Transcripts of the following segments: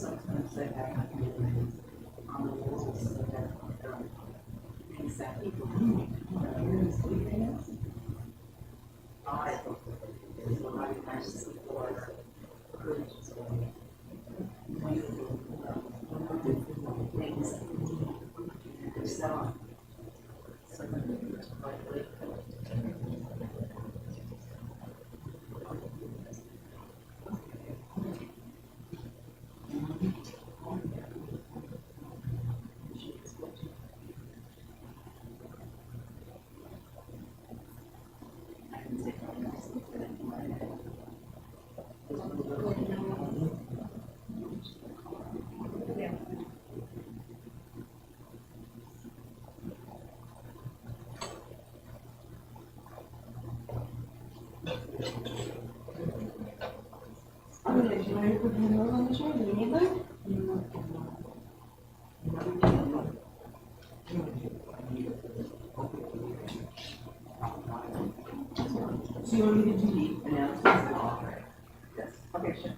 sometimes they have feelings on the walls of their things that people use weekends. I is what I mentioned before, things yourself. So so you want me to delete announcements and all, right? Yes. Okay, sure.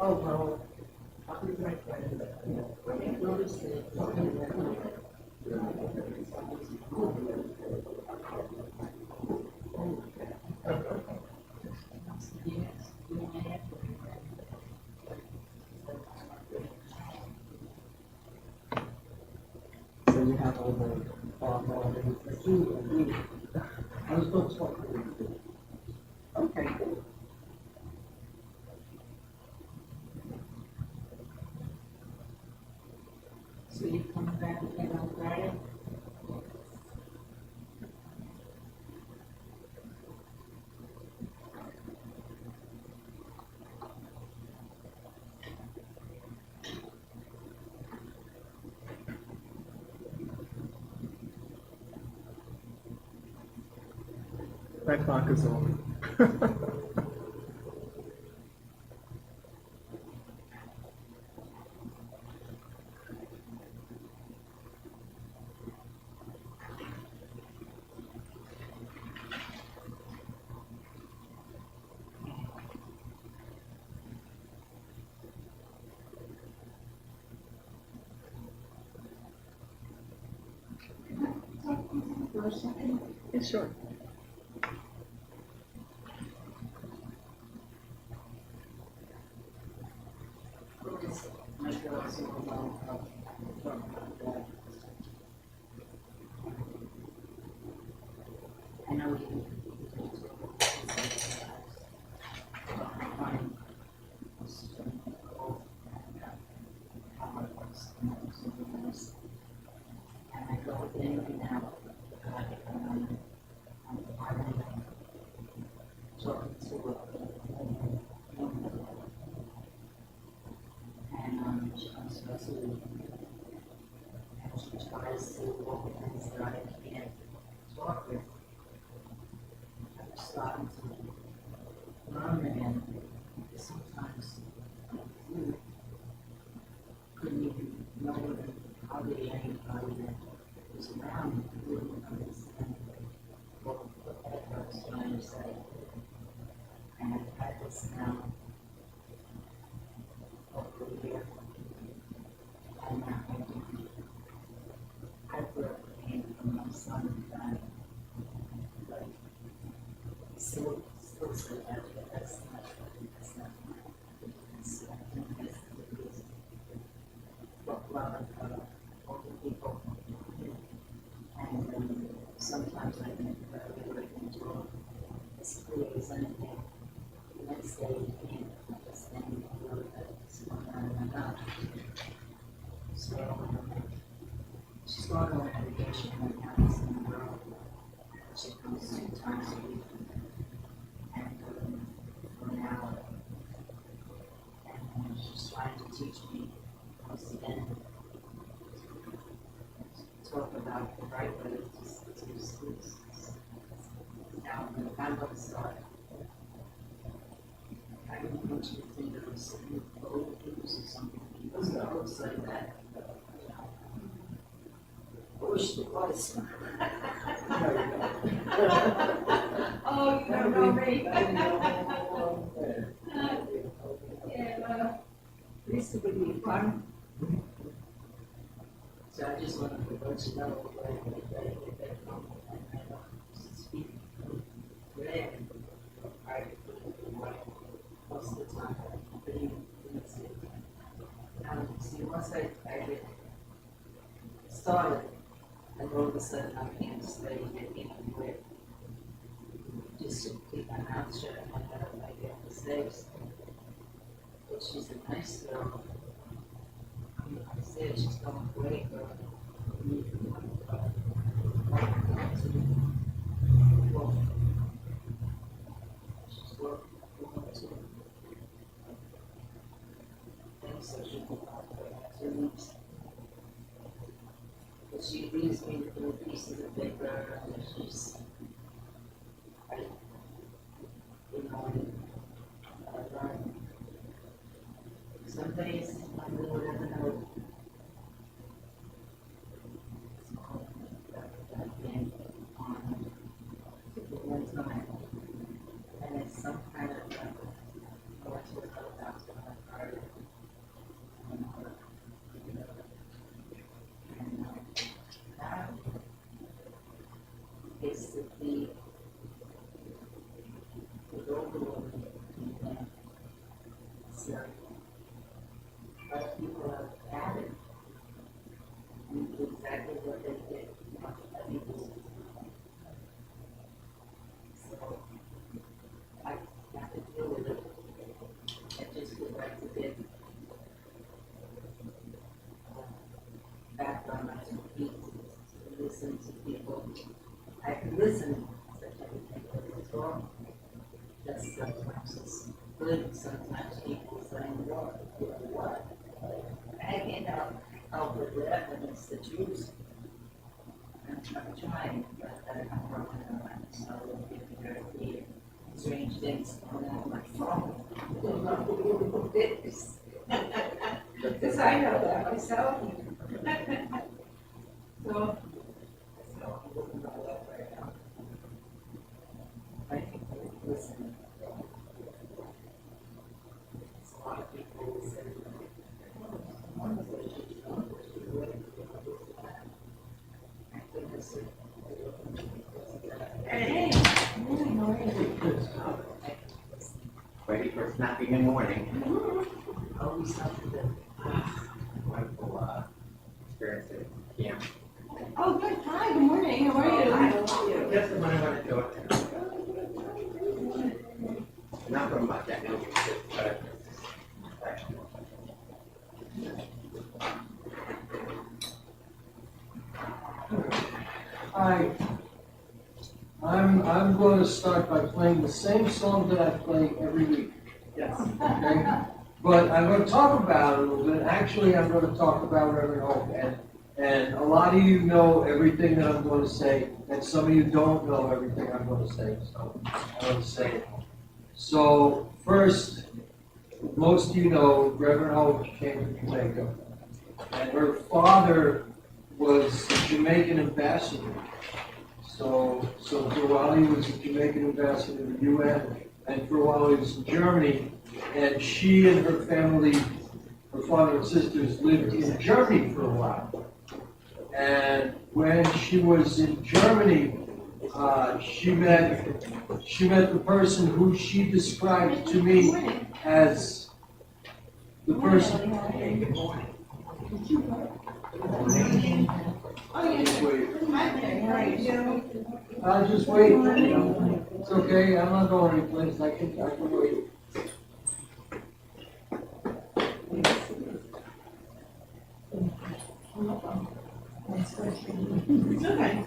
Oh, well, I'll be right back. So you have all the food. I was going to talk to you. Okay. So you come back again on Friday? That clock is on. It's short. I know you. And I go in and out. And I'm supposed to, and she tries to walk with things that I can't talk with. I'm starting to learn again. Sometimes you couldn't even know that hardly anybody that was around wouldn't understand what I was trying to say. And I've had this now over a year. I'm not going to. I brought pain from myself. teach me once again talk about the right way to schools. Now, if I'm going to start, I don't want you to think of some old news or something, because it looks like that. Push the voice. Oh, you don't know me. Yeah, well, this would be fun. So I just wanted to let you know that I don't speak today. I most of the time, but you see it. See, once I get started, and all of a sudden I can't stay anywhere. Just to keep my mouth shut and I get mistakes. But she's a nice girl. I said she's going away, girl. She's going to things so she can 2 weeks. But she leaves me with little pieces of paper and she's, I learn. Some days I really would never know. Again, on one time, and it's some kind of going to another doctor on Friday. And that is the overload. So, but people have added exactly what they did. So, I have to deal with it. I just go back to bed. Back on my 2 feet to listen to people. I can listen to everything that is wrong. Just sometimes it's good, sometimes people saying, what? I can't help with the evidence that you use. I'm trying, but I'm working on it, so if you're here, strange things going on my phone. Because I know that myself. So, I'm looking at that right now. I think listen. It's a lot of people who say, hey, Ready for snapping in the morning. always something that, Wonderful experience at camp. oh, good, hi, good morning, how are you? Just when I want to do it. Not from much, I know, but Hi. I'm going to start by playing the same song that I play every week. yes. Okay? But I'm going to talk about it a little bit. Actually, I'm going to talk about Reverend Hope. And a lot of you know everything that I'm going to say, and some of you don't know everything I'm going to say. So I'm going to say it. So first, most of you know Reverend Hope came to Jamaica. And her father was the Jamaican ambassador. So for a while he was a Jamaican ambassador to the UN, and for a while he was in Germany. And she and her family, her father and sisters, lived in Germany for a while. And when she was in Germany, she met the person who she described to me as the person. Good morning. Oh, yes. Wait. Hi, how are you? I'll just wait. It's okay. I'm not going anyplace. I can wait. Okay.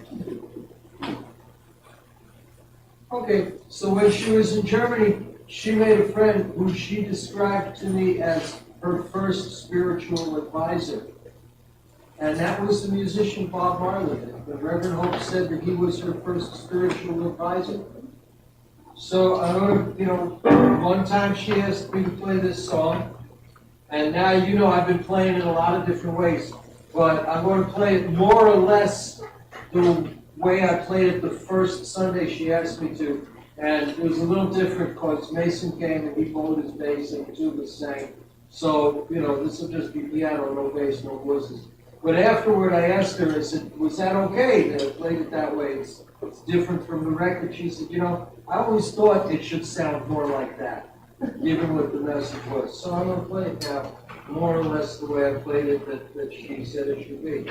Okay, so when she was in Germany, she made a friend who she described to me as her first spiritual advisor. And that was the musician Bob Marley. The Reverend Hope said that he was her first spiritual advisor. So I'm going to, one time she asked me to play this song, and now I've been playing it a lot of different ways, but I'm going to play it more or less the way I played it the first Sunday she asked me to, and it was a little different because Mason came and he bowed his bass and the tuba sang. So, this will just be piano, no bass, no voices. But afterward, I asked her, I said, was that okay that I played it that way? It's different from the record. She said, I always thought it should sound more like that, given what the message was. So I'm going to play it now, more or less the way I played it that she said it should be.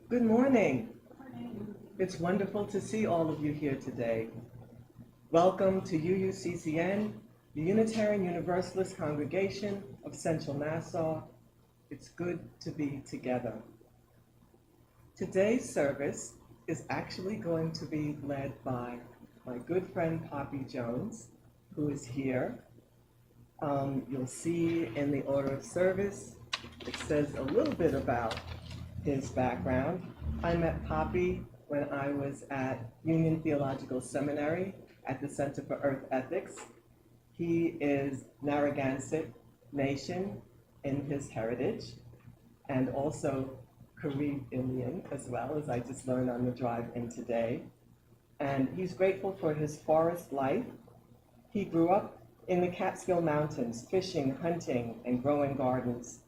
Good morning. It's wonderful to see all of you here today. Welcome to UUCCN, the Unitarian Universalist Congregation of Central Nassau. It's good to be together. Today's service is actually going to be led by my good friend Poppy Jones, who is here. You'll see in the order of service, it says a little bit about his background. I met Poppy when I was at Union Theological Seminary at the Center for Earth Ethics. He is Narragansett Nation in his heritage, and also Carib Indian as well, as I just learned on the drive in today. And he's grateful for his forest life. He grew up in the Catskill Mountains, fishing, hunting, and growing gardens,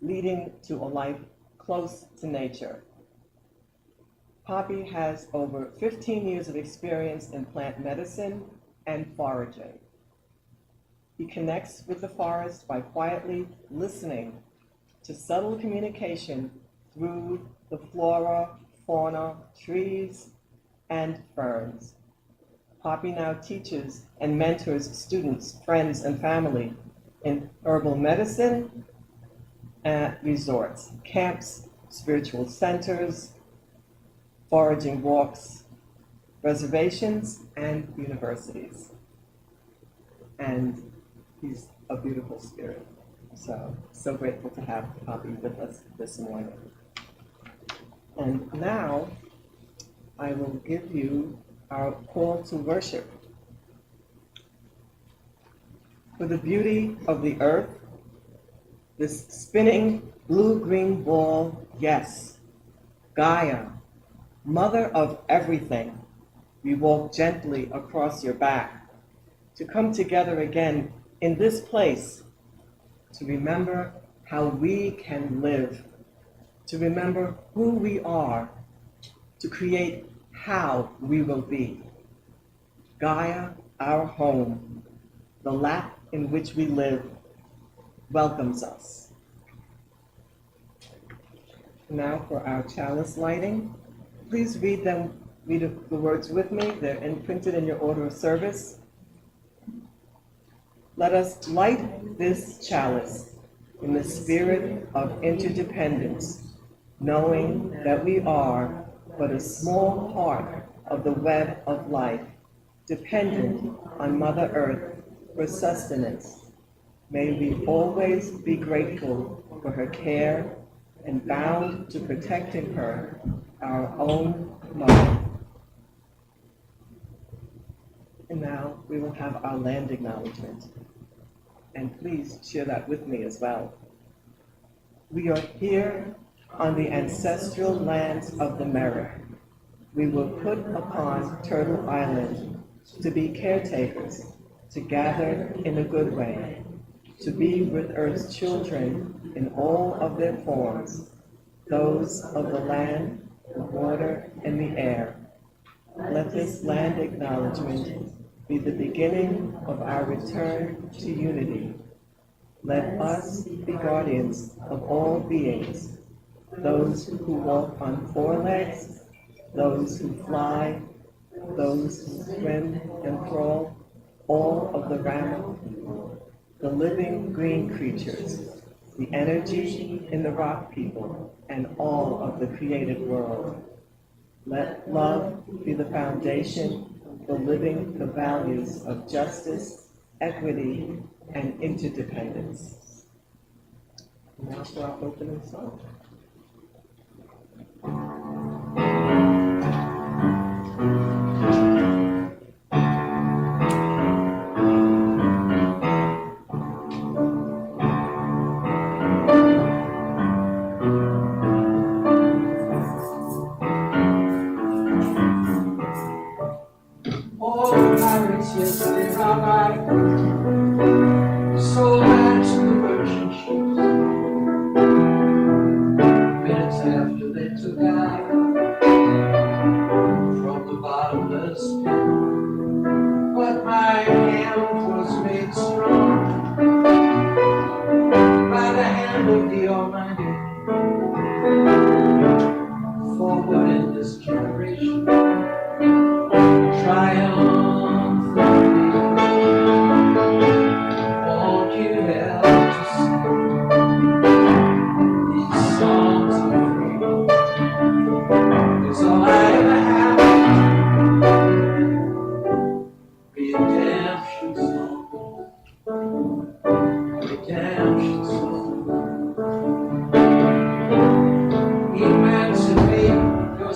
leading to a life close to nature. Poppy has over 15 years of experience in plant medicine and foraging. He connects with the forest by quietly listening to subtle communication through the flora, fauna, trees, and ferns. Poppy now teaches and mentors students, friends, and family in herbal medicine at resorts, camps, spiritual centers, foraging walks, reservations, and universities. And he's a beautiful spirit. So grateful to have Poppy with us this morning. And now I will give you our call to worship. For the beauty of the earth, this spinning blue-green ball, yes, Gaia, mother of everything, we walk gently across your back to come together again in this place to remember how we can live, to remember who we are, to create how we will be. Gaia, our home, the lap in which we live, welcomes us. Now for our chalice lighting. Please read the words with me. They're printed in your order of service. Let us light this chalice in the spirit of interdependence, knowing that we are but a small part of the web of life, dependent on Mother Earth for sustenance. May we always be grateful for her care and bound to protecting her, our own mother. And now we will have our land acknowledgement. And please share that with me as well. We are here on the ancestral lands of the Merrick. We were put upon Turtle Island to be caretakers, to gather in a good way, to be with Earth's children in all of their forms, those of the land, the water, and the air. Let this land acknowledgement be the beginning of our return to unity. Let us be guardians of all beings, those who walk on four legs, those who fly, those who swim and crawl, all of the mammal people, the living green creatures, the energy in the rock people, and all of the created world. Let love be the foundation for living the values of justice, equity, and interdependence. Now for our opening song. So that's the merchant ships. Minutes after they took out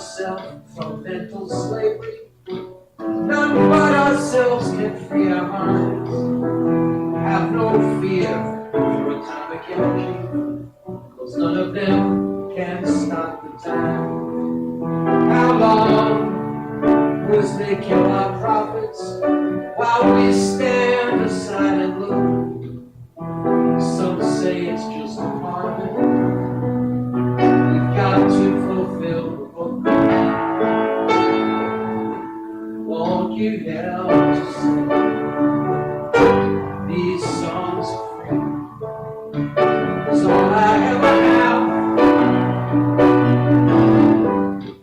ourselves from mental slavery. None but ourselves can free our minds. Have no fear for atomic energy, 'cause none of them can stop the time. How long must they kill our prophets while we stand aside and look? Some say it's just a part of it. We've got to fulfill the book. Won't you help to sing these songs of freedom? 'Cause all I ever have,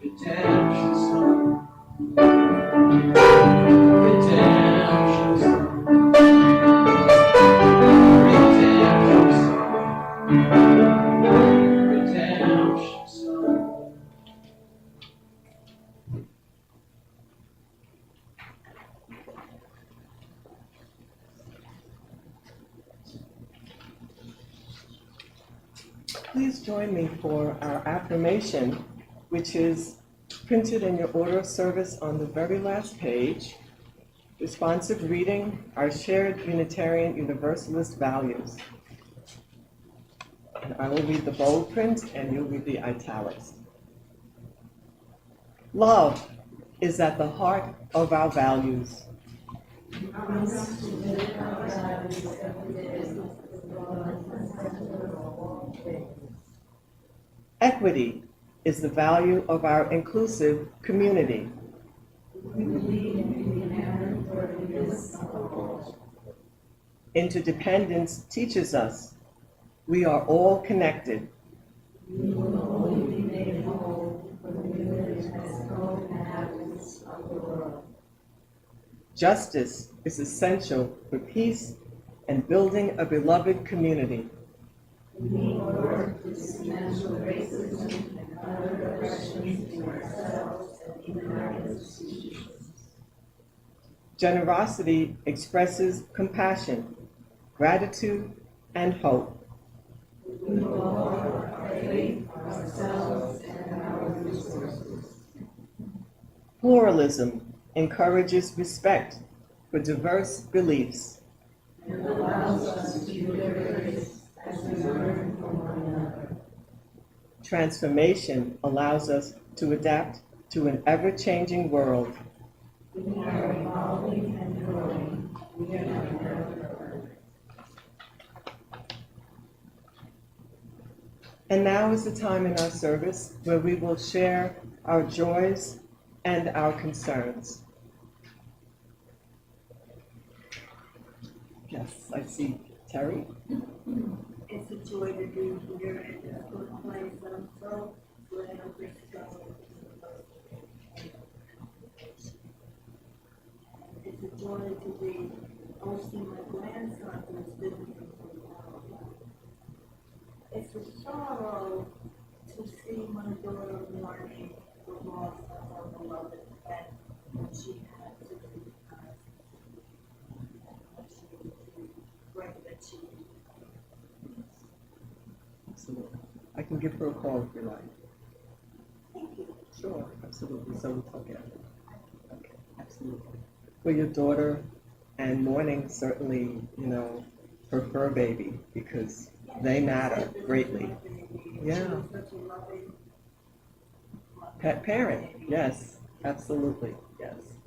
redemption song. Redemption song. Redemption song. Redemption song. Please join me for our affirmation, which is printed in your order of service on the very last page. Responsive reading, our shared Unitarian Universalist values. And I will read the bold print and you'll read the italics. Love is at the heart of our values. Equity is the value of our inclusive community. Interdependence teaches us we are all connected. Justice is essential for peace and building a beloved community. Generosity expresses compassion, gratitude, and hope. Pluralism encourages respect for diverse beliefs. Transformation allows us to adapt to an ever-changing world. And now is the time in our service where we will share our joys and our concerns. Yes, I see Terry. It's a joy to be here at this good place. I'm so glad I'm going to go. It's a joy to be hosting my grandson who's visiting from Florida. It's a sorrow to see my daughter mourning the loss of her beloved friend when she had to leave us. When she was great achievement. Absolutely. I can give her a call if you like. Thank you. Sure, absolutely. So we'll talk after. Okay, absolutely. For your daughter and mourning, certainly, her fur baby, because they matter greatly. Yeah. Pet parent, yes, absolutely, yes.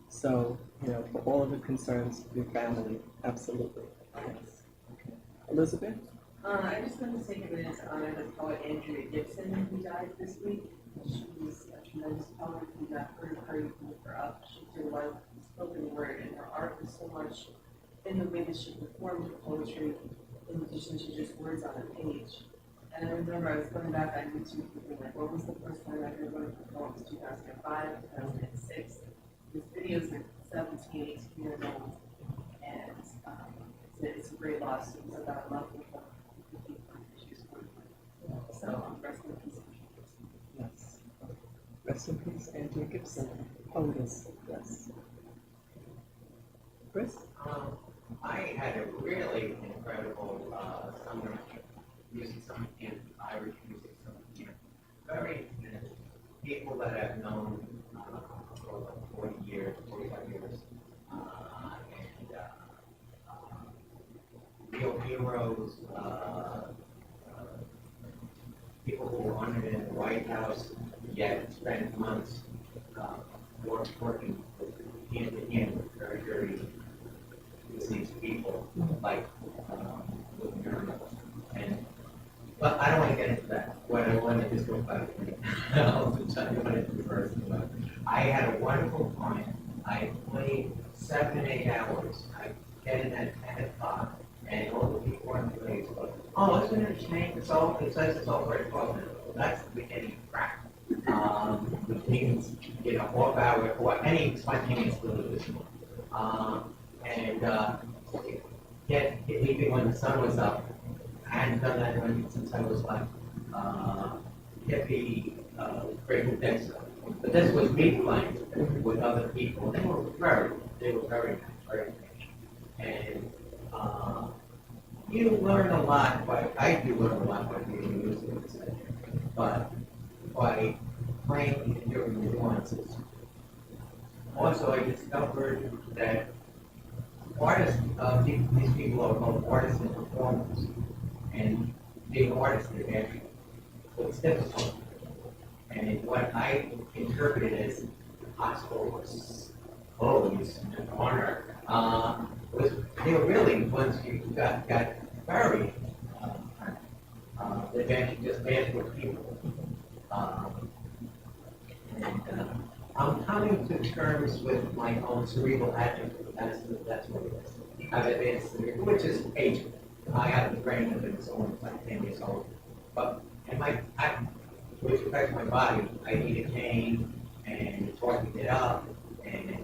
So, for all of the concerns of your family, absolutely, yes. Okay. Elizabeth? I just want to take a minute to honor the poet Andrea Gibson, who died this week. She was a tremendous poet. We got her to look her up. She did a lot of spoken word, and her art was so much in the way that she performed her poetry, in addition to just words on a page. And I remember I was going back on YouTube thinking, like, what was the first time I heard one of her poems? 2005, 2006. This videos are 17, 18 years old, and it's a great loss. It was about love and love. So, rest in peace. Yes. Rest in peace, Andrea Gibson, poetess, yes. Chris? I had a really incredible summer music summer camp, Irish music summer camp. Very people that I've known for like 40 years, 45 years, and real heroes, people who were honored in the White House, yet spent months working hand in hand with very deceased people, like with miracles. And but I don't want to get into that. What I want to just go back I'll tell you what I do first. But I had a wonderful time. I played 7 to 8 hours. I get in at 10 o'clock, and all the people on the place go, "Oh, isn't it a shame? It says it's over at 12 minutes." That's the beginning crap. Which means, half hour or any spontaneous delusion. Get leaving when the sun was up. I hadn't done that since I was like hippie, Grateful Dead stuff. But this was me playing with other people. They were very nice, very nice. And you learn a lot I do learn a lot by being music, but by playing in different nuances. Also, I discovered that artists, these people are called artists and performers. And being an artist is actually it's difficult. And what I interpreted as the hospital was closed in the corner, was they were really, once you got very advanced, just bad with people. I'm coming to terms with my own cerebral atrophy. That's what it is. I've advanced, which is aging. I have a brain of its own, like 10 years old. But which affects my body, I need a cane, and it's hard to get up, and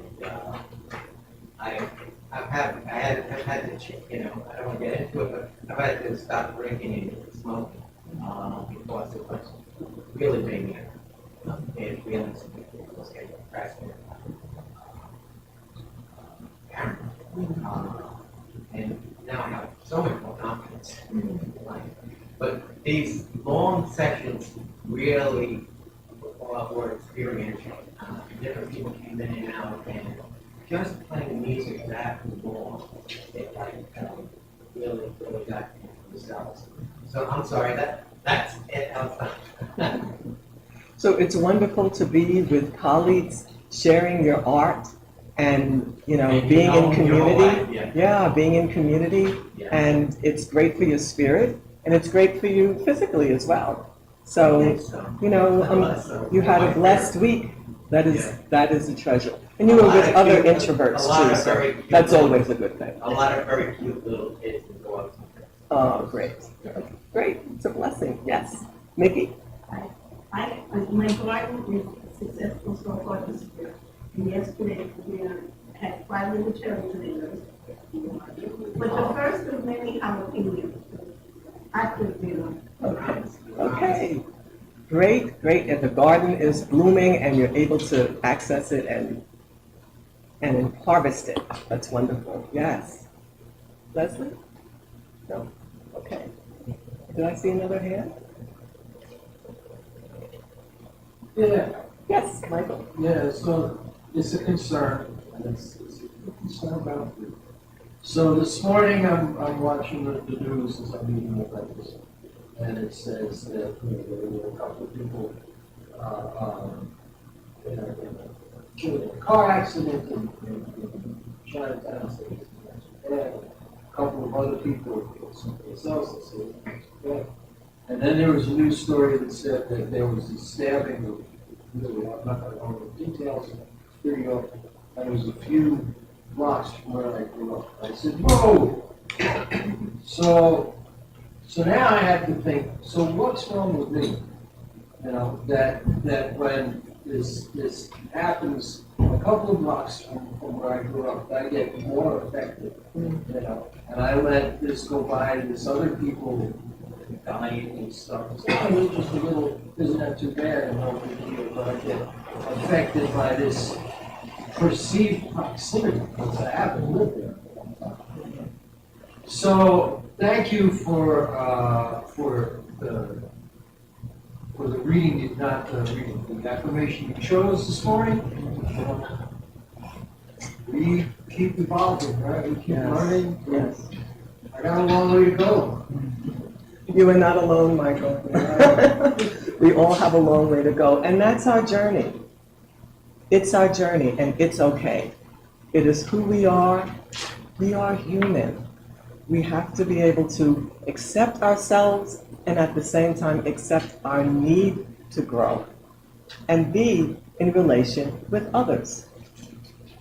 I've had to, I don't want to get into it, but I've had to stop drinking and smoking because it was really made me bad feelings. It was getting depressed. And now I have so much more confidence in life. But these long sessions really were experiential. Different people came in and out, and just playing music that long, it really got themselves. So I'm sorry, that's it. So it's wonderful to be with colleagues sharing your art and being in community. Being in community, and it's great for your spirit, and it's great for you physically as well. So you had a blessed week. That is a treasure, and you were with other introverts too. So that's always a good thing. A lot of very cute little kids who go up. Oh, great! It's a blessing. Yes, Mickey. My garden is successful so far this year. And yesterday we had 5 little cherry tomatoes. But the first was many jalapenos. I could be them. Okay. Great. And the garden is blooming, and you're able to access it and harvest it. That's wonderful. Yes. Leslie? No. Okay. Did I see another hand? Yeah, Yes, Michael. yeah, so it's a concern, and it's a concern about food. So this morning, I'm watching the news as I'm eating my breakfast, and it says that there were a couple of people in a car accident in Chinatown, and a couple of other people someplace else. And then there was a news story that said that there was a stabbing of, really, I'm not going to go into details, video, and it was a few blocks from where I grew up. I said, whoa! So now I have to think, so what's wrong with me? That when this happens a couple of blocks from where I grew up, I get more affected, and I let this go by, and this other people dying and stuff. It's just a little, isn't that too bad? And no big deal, but I get affected by this perceived proximity because I haven't lived there. So thank you for for the reading, not reading, the affirmation you showed us this morning. We keep evolving, right? We keep Yes. learning. Yes. I got a long way to go. You are not alone, Michael. We all have a long way to go, and that's our journey. It's our journey, and it's okay. It is who we are. We are human. We have to be able to accept ourselves and at the same time accept our need to grow and be in relation with others.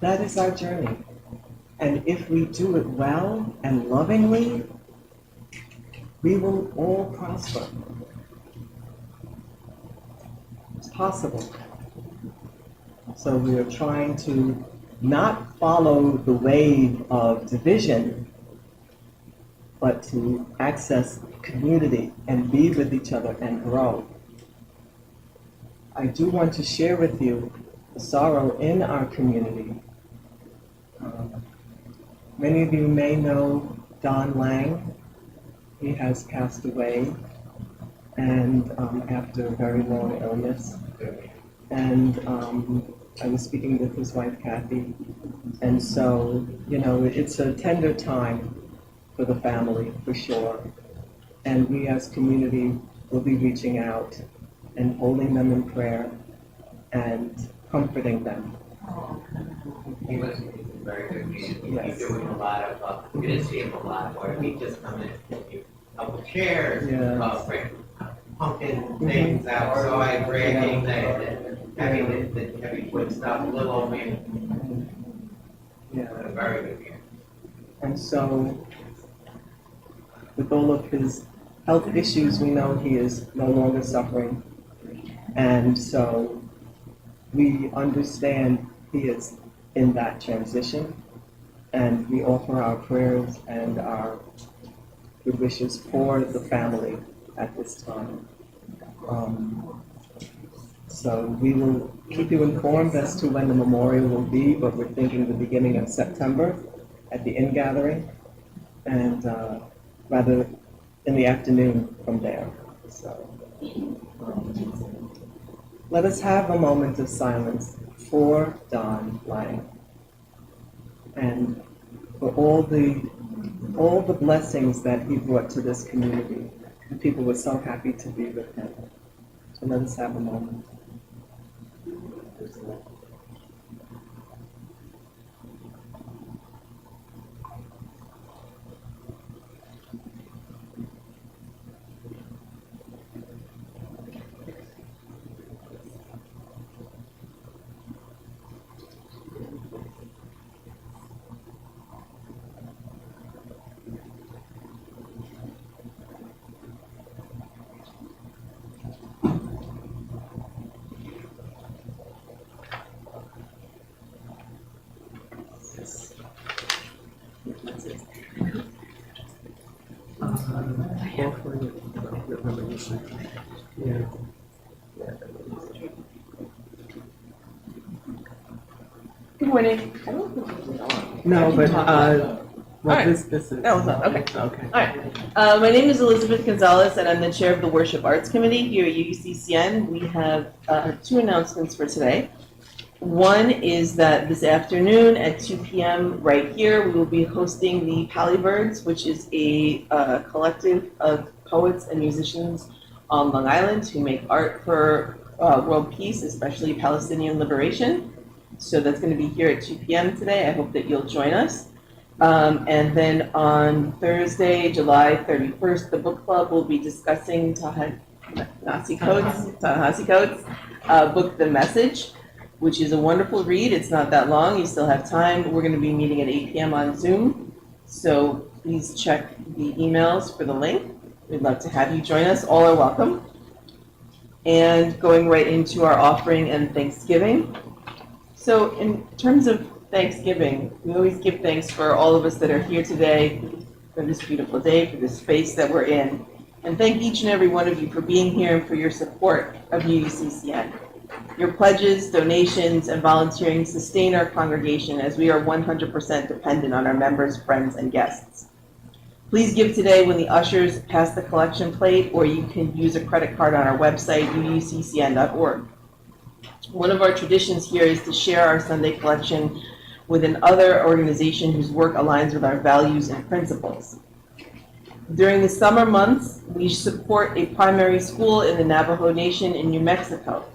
That is our journey. And if we do it well and lovingly, we will all prosper. It's possible. So we are trying to not follow the wave of division, but to access community and be with each other and grow. I do want to share with you the sorrow in our community. Many of you may know Don Lang. He has passed away, and after a very long illness. And I was speaking with his wife, Kathy, and so, it's a tender time for the family, for sure. And we as community will be reaching out and holding them in prayer and comforting them. He was very good. He's doing a lot of, we didn't see him a lot, or he just come in and do a couple chairs, bring pumpkin things outside, dragging the heavy wood stuff, little man. Yeah. Very good year. And so, with all of his health issues, we know he is no longer suffering. And so, we understand he is in that transition, and we offer our prayers and our good wishes for the family at this time. So we will keep you informed as to when the memorial will be, but we're thinking the beginning of September at the in-gathering, and rather in the afternoon from there. So let us have a moment of silence for Don Lang and for all the blessings that he brought to this community. And people were so happy to be with him. So let us have a moment. Good morning. No, but Alright. this is. That was on, okay. Okay. All right. My name is Elizabeth Gonzalez, and I'm the chair of the Worship Arts Committee here at UUCCN. We have two announcements for today. One is that this afternoon at 2 p.m. right here, we will be hosting the Pallybirds, which is a collective of poets and musicians on Long Island who make art for world peace, especially Palestinian liberation. So that's going to be here at 2 p.m. today. I hope that you'll join us. And then on Thursday, July 31st, the book club will be discussing Ta-Nehisi Coates' book, The Message, which is a wonderful read. It's not that long. You still have time. We're going to be meeting at 8 p.m. on Zoom. So please check the emails for the link. We'd love to have you join us. All are welcome. And going right into our offering and Thanksgiving. So in terms of Thanksgiving, we always give thanks for all of us that are here today, for this beautiful day, for this space that we're in. And thank each and every one of you for being here and for your support of UUCCN. Your pledges, donations, and volunteering sustain our congregation as we are 100% dependent on our members, friends, and guests. Please give today when the ushers pass the collection plate, or you can use a credit card on our website, uuccn.org. One of our traditions here is to share our Sunday collection with another organization whose work aligns with our values and principles. During the summer months, we support a primary school in the Navajo Nation in New Mexico.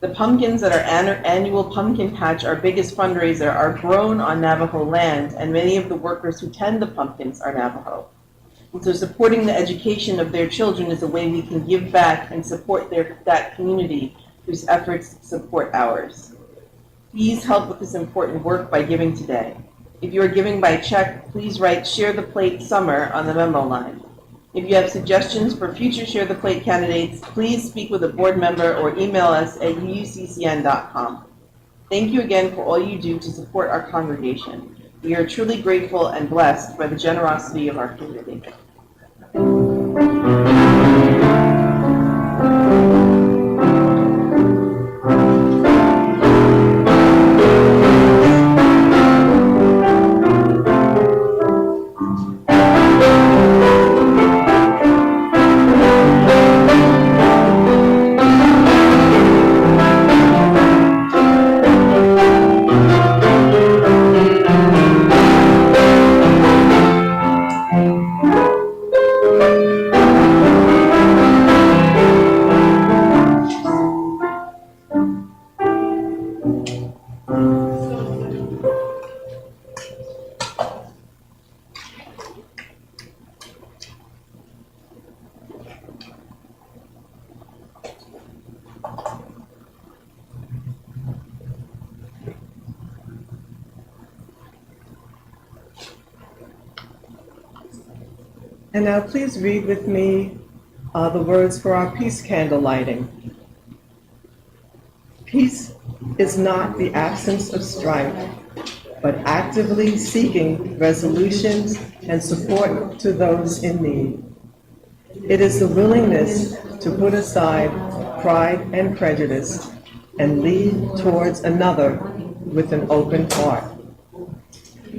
The pumpkins at our annual pumpkin patch, our biggest fundraiser, are grown on Navajo land, and many of the workers who tend the pumpkins are Navajo. And so supporting the education of their children is a way we can give back and support that community whose efforts support ours. Please help with this important work by giving today. If you are giving by check, please write Share the Plate Summer on the memo line. If you have suggestions for future Share the Plate candidates, please speak with a board member or email us at uuccn.com. Thank you again for all you do to support our congregation. We are truly grateful and blessed by the generosity of our community. And now please read with me the words for our peace candle lighting. Peace is not the absence of strife, but actively seeking resolutions and support to those in need. It is the willingness to put aside pride and prejudice and lead towards another with an open heart.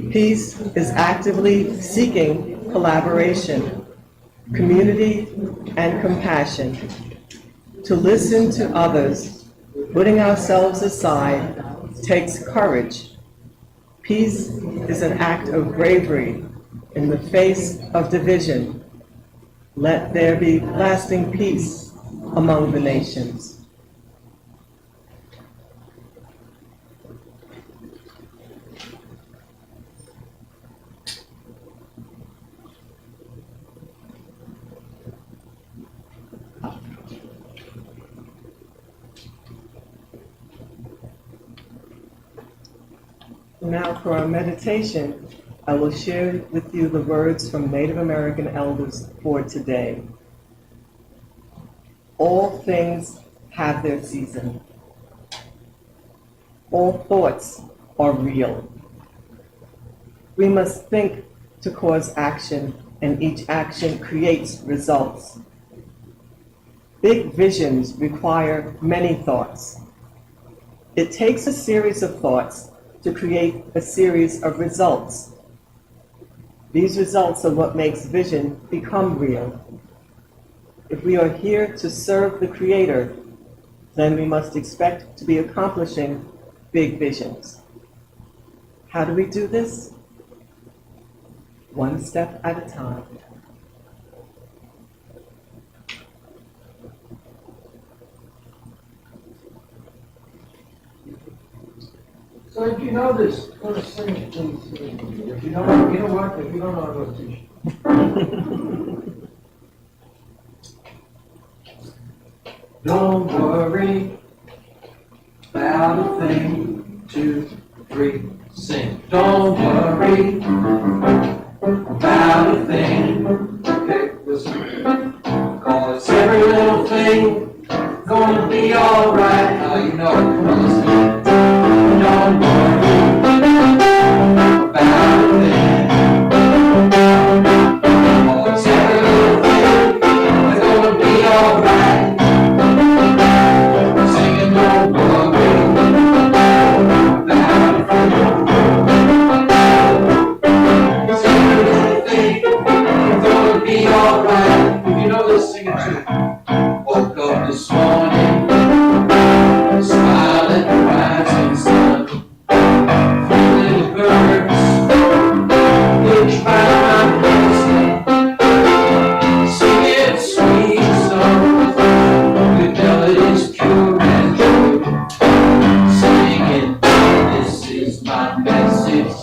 Peace is actively seeking collaboration, community, and compassion. To listen to others, putting ourselves aside, takes courage. Peace is an act of bravery in the face of division. Let there be lasting peace among the nations. Now for our meditation, I will share with you the words from Native American elders for today. All things have their season. All thoughts are real. We must think to cause action, and each action creates results. Big visions require many thoughts. It takes a series of thoughts to create a series of results. These results are what makes vision become real. If we are here to serve the Creator, then we must expect to be accomplishing big visions. How do we do this? One step at a time. So if you know this, go to sing it, please. If you don't, you know what? If you don't know, I'll go teach you. Don't worry about a thing. 2, 3, sing. Don't worry about a thing. Okay, listen. 'Cause every little thing gonna be alright. Now you know it. Come on, listen. Don't worry about a thing. 'Cause every little thing is gonna be alright. Singing, don't worry about a thing.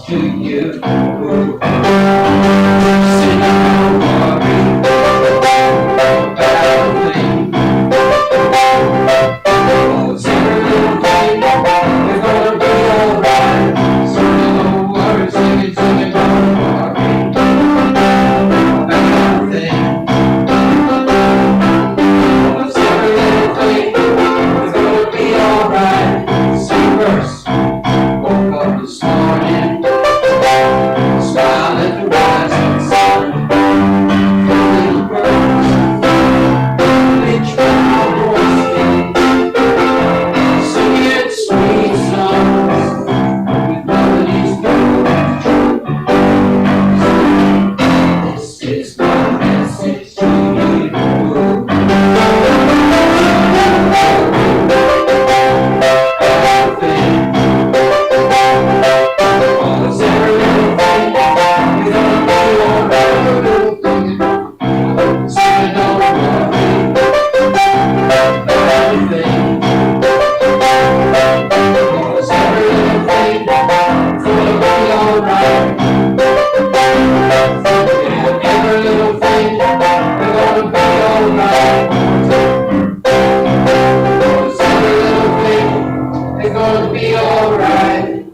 to you. Say don't worry about a thing. Oh, say a little thing, you're gonna be alright. So don't worry, sing it, don't worry about a thing. Oh, say a little thing, you're gonna be alright. Sing verse. Woke up this morning, smiled at the rising sun. The little birds, each one voicing, singing sweet songs with melodies pure and true. This is my message to you. Everything. Always every little thing, you're gonna be alright. So don't worry about anything. Always every little thing, you're gonna be alright. Yeah, every little thing, you're gonna be alright. Always every little thing, you're gonna be alright.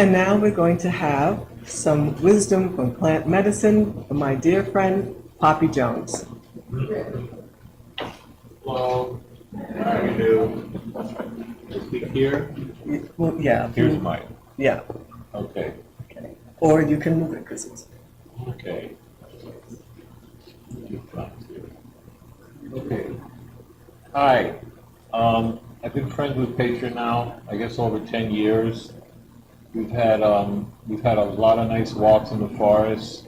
And now we're going to have some wisdom from plant medicine from my dear friend, Poppy Jones. Hello. How do you do? Speak here? Well, yeah. Here's mine. Yeah, Okay. or you can move it because it's, Okay. Okay. Hi. I've been friends with Patriot now, I guess over 10 years. We've had a lot of nice walks in the forest.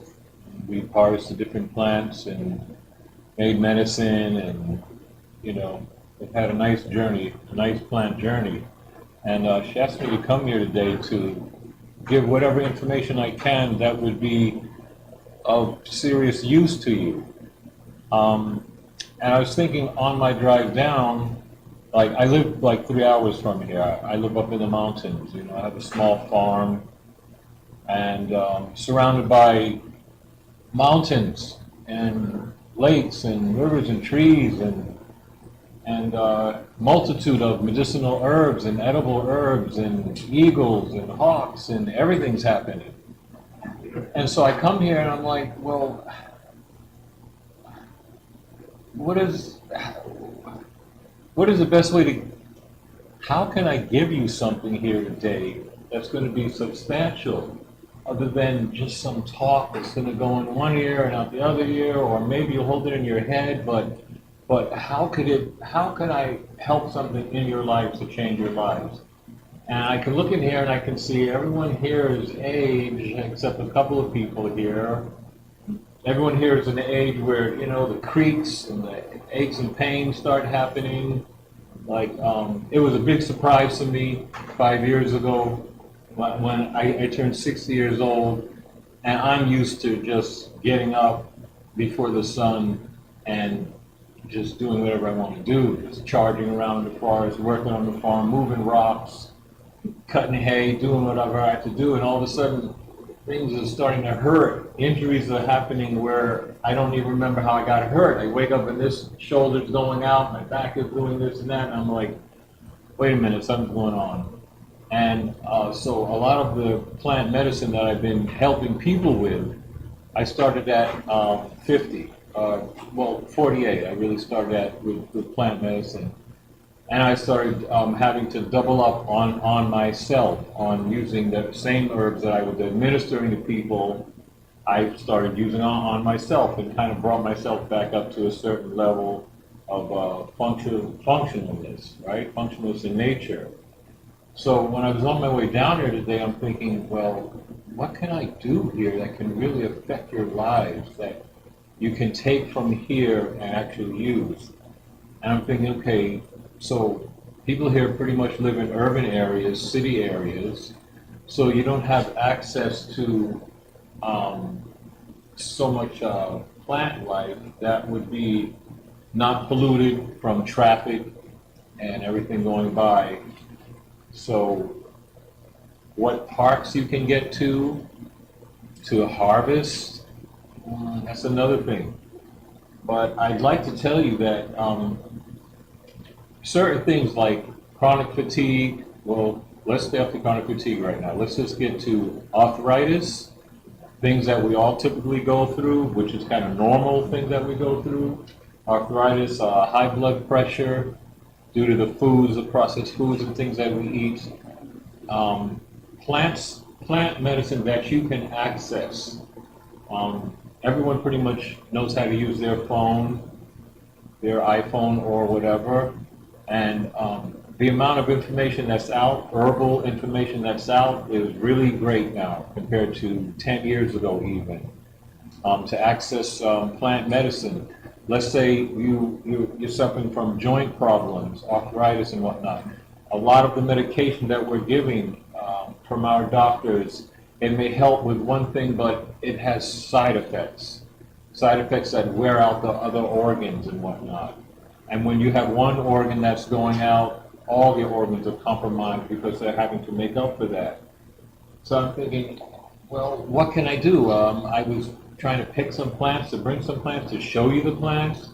We've harvested different plants and made medicine, and we've had a nice journey, a nice plant journey. And she asked me to come here today to give whatever information I can that would be of serious use to you. And I was thinking on my drive down, like I live like 3 hours from here. I live up in the mountains. I have a small farm, and surrounded by mountains and lakes and rivers and trees and multitude of medicinal herbs and edible herbs and eagles and hawks, and everything's happening. And so I come here and I'm like, well, what is the best way to, how can I give you something here today that's going to be substantial, other than just some talk that's going to go in one ear and out the other ear, or maybe you hold it in your head, but how could I help something in your lives to change your lives? And I can look in here and I can see everyone here is age, except a couple of people here. Everyone here is an age where, the creaks and the aches and pains start happening. Like, it was a big surprise to me 5 years ago when I turned 60 years old, and I'm used to just getting up before the sun and just doing whatever I want to do, just charging around the forest, working on the farm, moving rocks, cutting hay, doing whatever I have to do, and all of a sudden things are starting to hurt. Injuries are happening where I don't even remember how I got hurt. I wake up and this shoulder's going out, my back is doing this and that, and I'm like, wait a minute, something's going on. And so a lot of the plant medicine that I've been helping people with, I started at 50. 48. I really started at with plant medicine. And I started having to double up on myself, on using the same herbs that I was administering to people. I started using on myself and kind of brought myself back up to a certain level of functionalness, right? Functionalness in nature. So when I was on my way down here today, I'm thinking, well, what can I do here that can really affect your lives, that you can take from here and actually use? And I'm thinking, okay, so people here pretty much live in urban areas, city areas, so you don't have access to so much plant life that would be not polluted from traffic and everything going by. So what parks you can get to harvest, that's another thing. But I'd like to tell you that certain things like chronic fatigue, well, let's stay off the chronic fatigue right now. Let's just get to arthritis, things that we all typically go through, which is kind of normal things that we go through. Arthritis, high blood pressure, due to the foods, the processed foods and things that we eat. Plant medicine that you can access. Everyone pretty much knows how to use their phone, their iPhone or whatever. And the amount of information that's out, herbal information that's out, is really great now compared to 10 years ago even. To access plant medicine. Let's say you're suffering from joint problems, arthritis and whatnot. A lot of the medication that we're giving from our doctors, it may help with one thing, but it has side effects. Side effects that wear out the other organs and whatnot. And when you have one organ that's going out, all your organs are compromised because they're having to make up for that. So I'm thinking, well, what can I do? I was trying to pick some plants, to bring some plants, to show you the plants.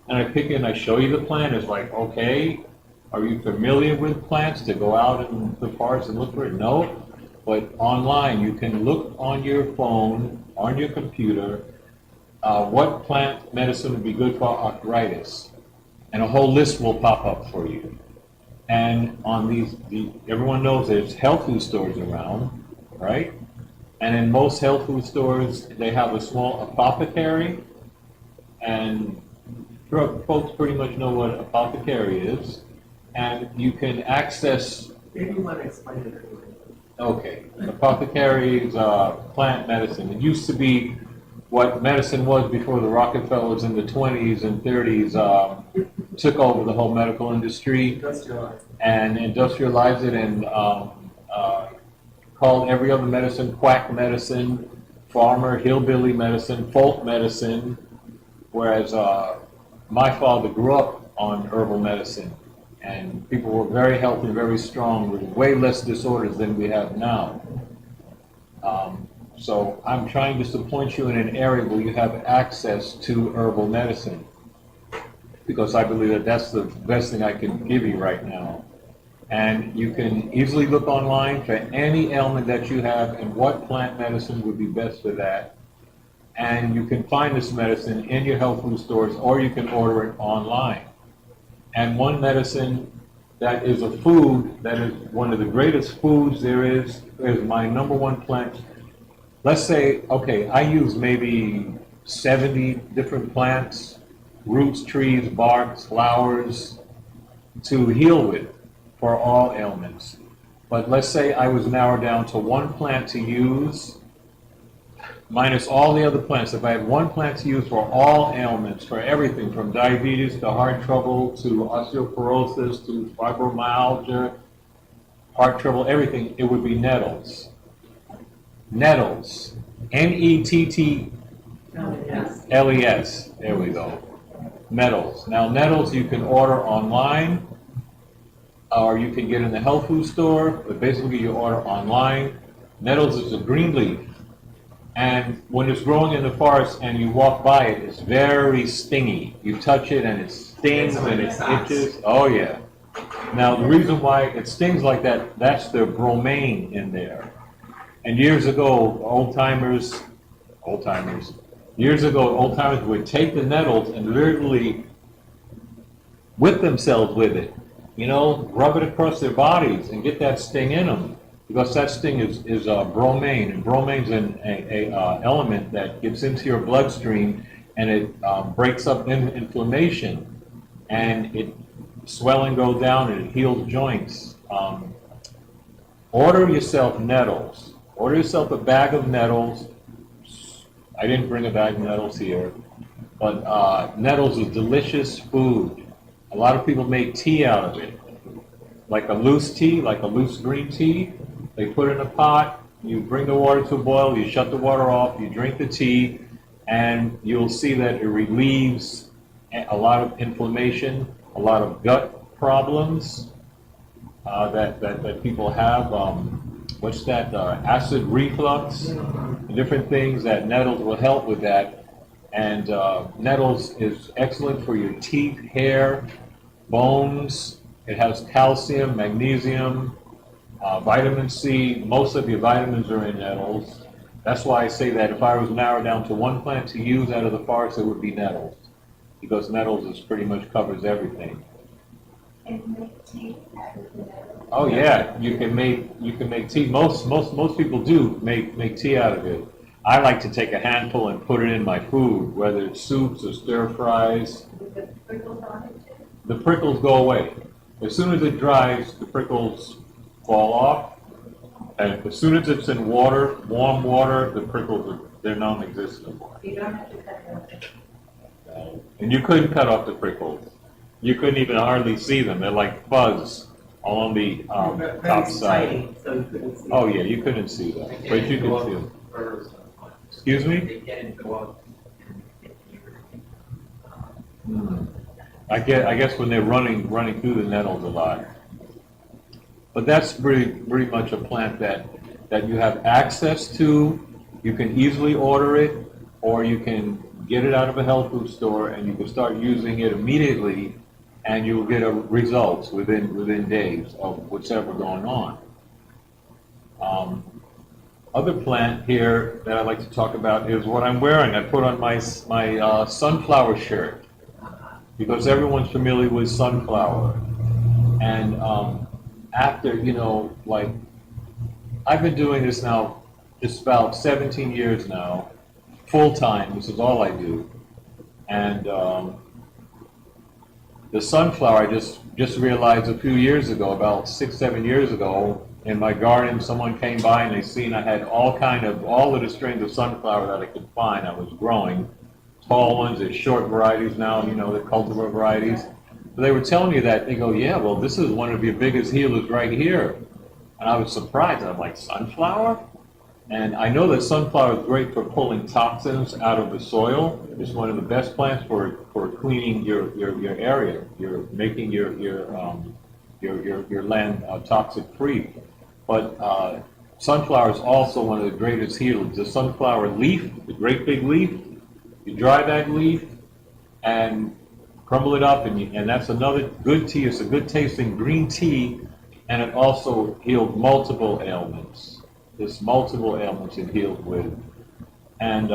And I pick it and I show you the plant. It's like, okay, are you familiar with plants to go out in the forest and look for it? No. But online, you can look on your phone, on your computer, what plant medicine would be good for arthritis. And a whole list will pop up for you. And on everyone knows there's health food stores around, right? And in most health food stores, they have a small apothecary. And folks pretty much know what apothecary is. And you can access... Maybe you want to explain it. Okay. Apothecary is plant medicine. It used to be what medicine was before the Rockefellers in the 20s and 30s took over the whole medical industry and industrialized it and called every other medicine quack medicine, farmer, hillbilly medicine, folk medicine, whereas my father grew up on herbal medicine and people were very healthy, very strong, with way less disorders than we have now. So I'm trying just to point you in an area where you have access to herbal medicine, because I believe that that's the best thing I can give you right now. And you can easily look online for any ailment that you have and what plant medicine would be best for that. And you can find this medicine in your health food stores, or you can order it online. And one medicine that is a food, that is one of the greatest foods there is my number one plant. Let's say, okay, I use maybe 70 different plants, roots, trees, barks, flowers, to heal with for all ailments. But let's say I was narrowed down to one plant to use, minus all the other plants. If I had one plant to use for all ailments, for everything from diabetes to heart trouble to osteoporosis to fibromyalgia, heart trouble, everything, it would be nettles. Nettles. Nettles. There we go. Nettles. Now, nettles you can order online, or you can get in the health food store, but basically you order online. Nettles is a green leaf. And when it's growing in the forest and you walk by it, it's very stingy. You touch it and it stings and it itches. Oh, yeah. Now, the reason why it stings like that, that's the bromine in there. And years ago, old-timers would take the nettles and literally whip themselves with it. You know, rub it across their bodies and get that sting in them. Because that sting is bromine, and bromine's an element that gets into your bloodstream and it breaks up inflammation, and swelling goes down and it heals joints. Order yourself nettles. Order yourself a bag of nettles. I didn't bring a bag of nettles here, but nettles is delicious food. A lot of people make tea out of it, like a loose tea, like a loose green tea. They put it in a pot, you bring the water to a boil, you shut the water off, you drink the tea, and you'll see that it relieves a lot of inflammation, a lot of gut problems that people have. What's that? Acid reflux, different things that nettles will help with that. And nettles is excellent for your teeth, hair, bones. It has calcium, magnesium, vitamin C. Most of your vitamins are in nettles. That's why I say that if I was narrowed down to one plant to use out of the forest, it would be nettles, because nettles is pretty much covers everything. And make tea out of the metal. Oh yeah, you can make tea. Most people do make tea out of it. I like to take a handful and put it in my food, whether it's soups or stir fries. With the prickles on it too. The prickles go away. As soon as it dries, the prickles fall off. And as soon as it's in water, warm water, the prickles they're non-existent. You don't have to cut it open. And you couldn't cut off the prickles. You couldn't even hardly see them. They're like fuzz along the top side. So you couldn't see. Oh yeah, you couldn't see them, but you could see them. Excuse me? They can go up. I guess when they're running through the nettles a lot. But that's pretty much a plant that you have access to. You can easily order it, or you can get it out of a health food store, and you can start using it immediately, and you'll get results within days of whatever going on. Other plant here that I'd like to talk about is what I'm wearing. I put on my sunflower shirt because everyone's familiar with sunflower. And after, like, I've been doing this now just about 17 years now, full time. This is all I do. And the sunflower, I just realized a few years ago, about 6-7 years ago, in my garden, someone came by and they seen I had all of the strains of sunflower that I could find. I was growing tall ones, there's short varieties now, the cultivar varieties. But they were telling me that. They go, yeah, well, this is one of your biggest healers right here. And I was surprised. I'm like, sunflower? And I know that sunflower is great for pulling toxins out of the soil. It's one of the best plants for cleaning your area. You're making your land toxic free. But sunflower is also one of the greatest healers. The sunflower leaf, the great big leaf, you dry that leaf and crumble it up, and that's another good tea. It's a good tasting green tea, and it also heals multiple ailments. There's multiple ailments it heals with. And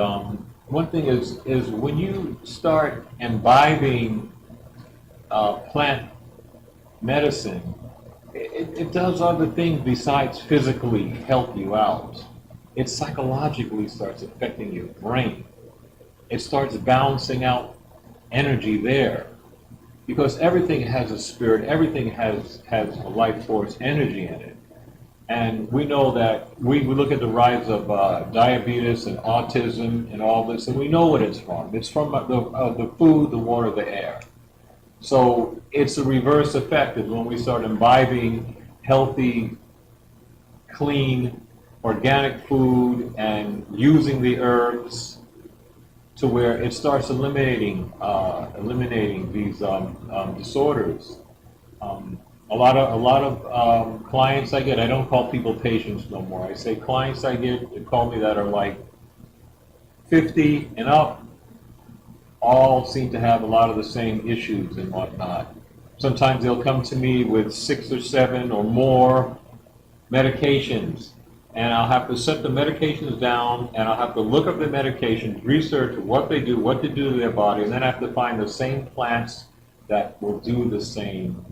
one thing is when you start imbibing plant medicine, it does other things besides physically help you out. It psychologically starts affecting your brain. It starts balancing out energy there. Because everything has a spirit, everything has a life force energy in it. And we know that we look at the rise of diabetes and autism and all this, and we know what it's from. It's from the food, the water, the air. So it's a reverse effect is when we start imbibing healthy, clean, organic food and using the herbs to where it starts eliminating these disorders. A lot of clients I get, I don't call people patients no more. I say clients I get, they call me that are like 50 and up, all seem to have a lot of the same issues and whatnot. Sometimes they'll come to me with 6 or 7 or more medications, and I'll have to set the medications down, and I'll have to look up the medications, research what they do, what to do to their body, and then I have to find the same plants that will do the same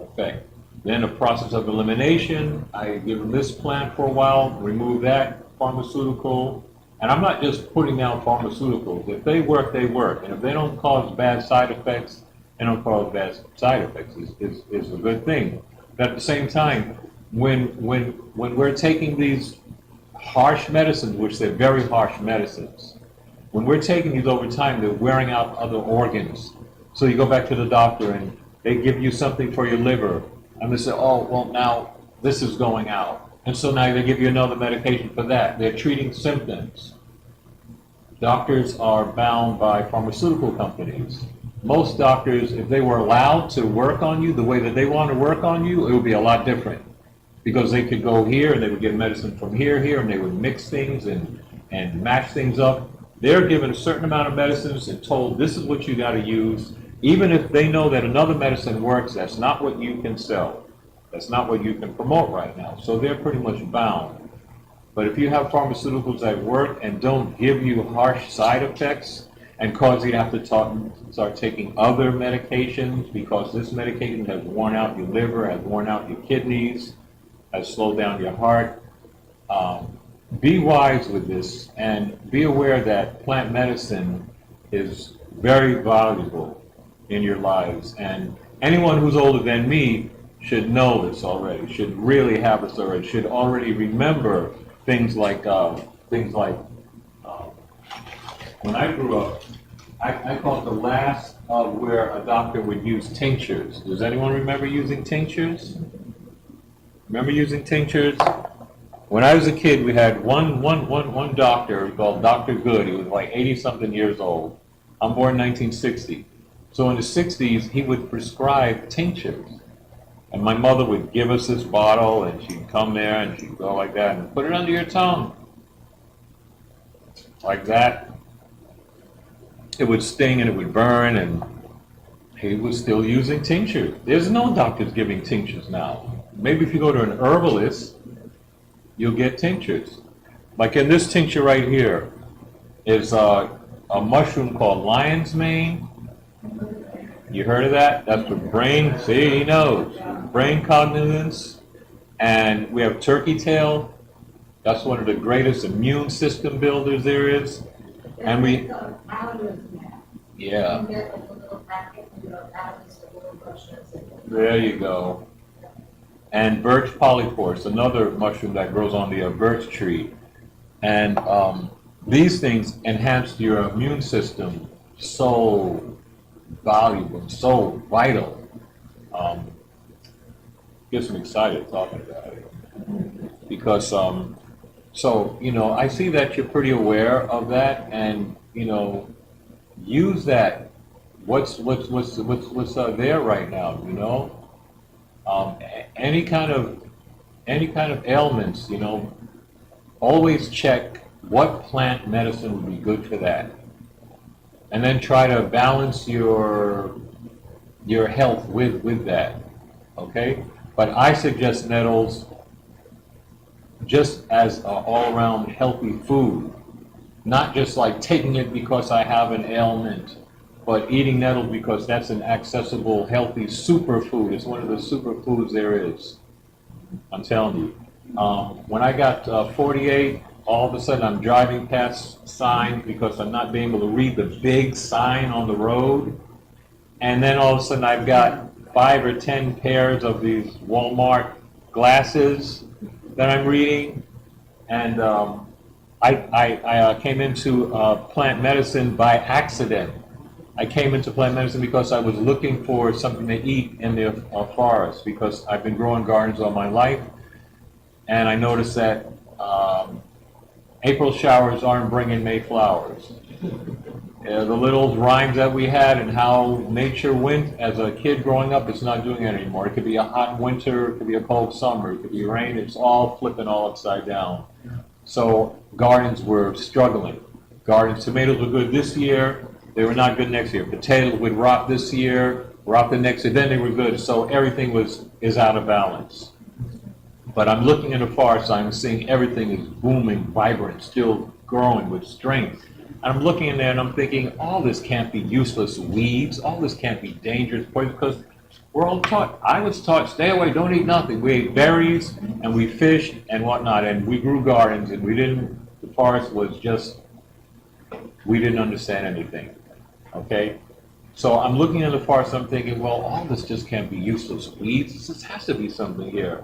effect. Then a process of elimination, I give them this plant for a while, remove that pharmaceutical, and I'm not just putting down pharmaceuticals. If they work, they work, and if they don't cause bad side effects, they don't cause bad side effects. Is a good thing. But at the same time, when we're taking these harsh medicines, which they're very harsh medicines, when we're taking these over time, they're wearing out other organs. So you go back to the doctor and they give you something for your liver, and they say, oh, well, now this is going out. And so now they give you another medication for that. They're treating symptoms. doctors are bound by pharmaceutical companies. Most doctors, if they were allowed to work on you the way that they want to work on you, it would be a lot different. Because they could go here and they would get medicine from here, and they would mix things and match things up. They're given a certain amount of medicines and told this is what you got to use. Even if they know that another medicine works, that's not what you can sell. That's not what you can promote right now. So they're pretty much bound. But if you have pharmaceuticals that work and don't give you harsh side effects and cause you to have to start taking other medications because this medication has worn out your liver, has worn out your kidneys, has slowed down your heart, be wise with this and be aware that plant medicine is very valuable in your lives. And anyone who's older than me should know this already, should really have this already, should already remember things like when I grew up, I call it the last of where a doctor would use tinctures. Does anyone remember using tinctures? Remember using tinctures? When I was a kid, we had one doctor called Dr. Good. He was like 80-something years old. I'm born in 1960. So in the 60s, he would prescribe tinctures. And my mother would give us this bottle, and she'd come there, and she'd go like that, and put it under your tongue. Like that. It would sting, and it would burn, and he was still using tinctures. There's no doctors giving tinctures now. Maybe if you go to an herbalist, you'll get tinctures. Like in this tincture right here is a mushroom called lion's mane. You heard of that? That's for brain, see, he knows. Brain cognizance. And we have turkey tail. That's one of the greatest immune system builders there is. And we, yeah. There you go. And birch polypores, another mushroom that grows on the birch tree. And these things enhance your immune system so valuable, so vital. Gets me excited talking about it. Because, so, you know, I see that you're pretty aware of that and, you know, use that. What's there right now, you know? Any kind of ailments, you know, always check what plant medicine would be good for that, and then try to balance your health with that. Okay, but I suggest nettles just as an all-around healthy food, not just like taking it because I have an ailment. But eating nettles because that's an accessible, healthy superfood. It's one of the superfoods there is. I'm telling you. When I got 48, all of a sudden I'm driving past signs because I'm not being able to read the big sign on the road. And then all of a sudden I've got 5 or 10 pairs of these Walmart glasses that I'm reading. And I came into plant medicine by accident. I came into plant medicine because I was looking for something to eat in the forest because I've been growing gardens all my life, and I noticed that April showers aren't bringing May flowers. The little rhymes that we had and how nature went as a kid growing up, it's not doing it anymore. It could be a hot winter, it could be a cold summer, it could be rain, it's all flipping all upside down. So gardens were struggling. Tomatoes were good this year. They were not good next year. Potatoes would rot this year, rot the next year, then they were good. So everything is out of balance. But I'm looking in the forest, I'm seeing everything is booming, vibrant, still growing with strength. And I'm looking in there and I'm thinking, all this can't be useless weeds, all this can't be dangerous poison, because we're all taught, I was taught, stay away, don't eat nothing. We ate berries and we fished and whatnot, and we grew gardens, and the forest was just, we didn't understand anything. Okay, so I'm looking at the forest. I'm thinking, well, all this just can't be useless weeds. This has to be something here.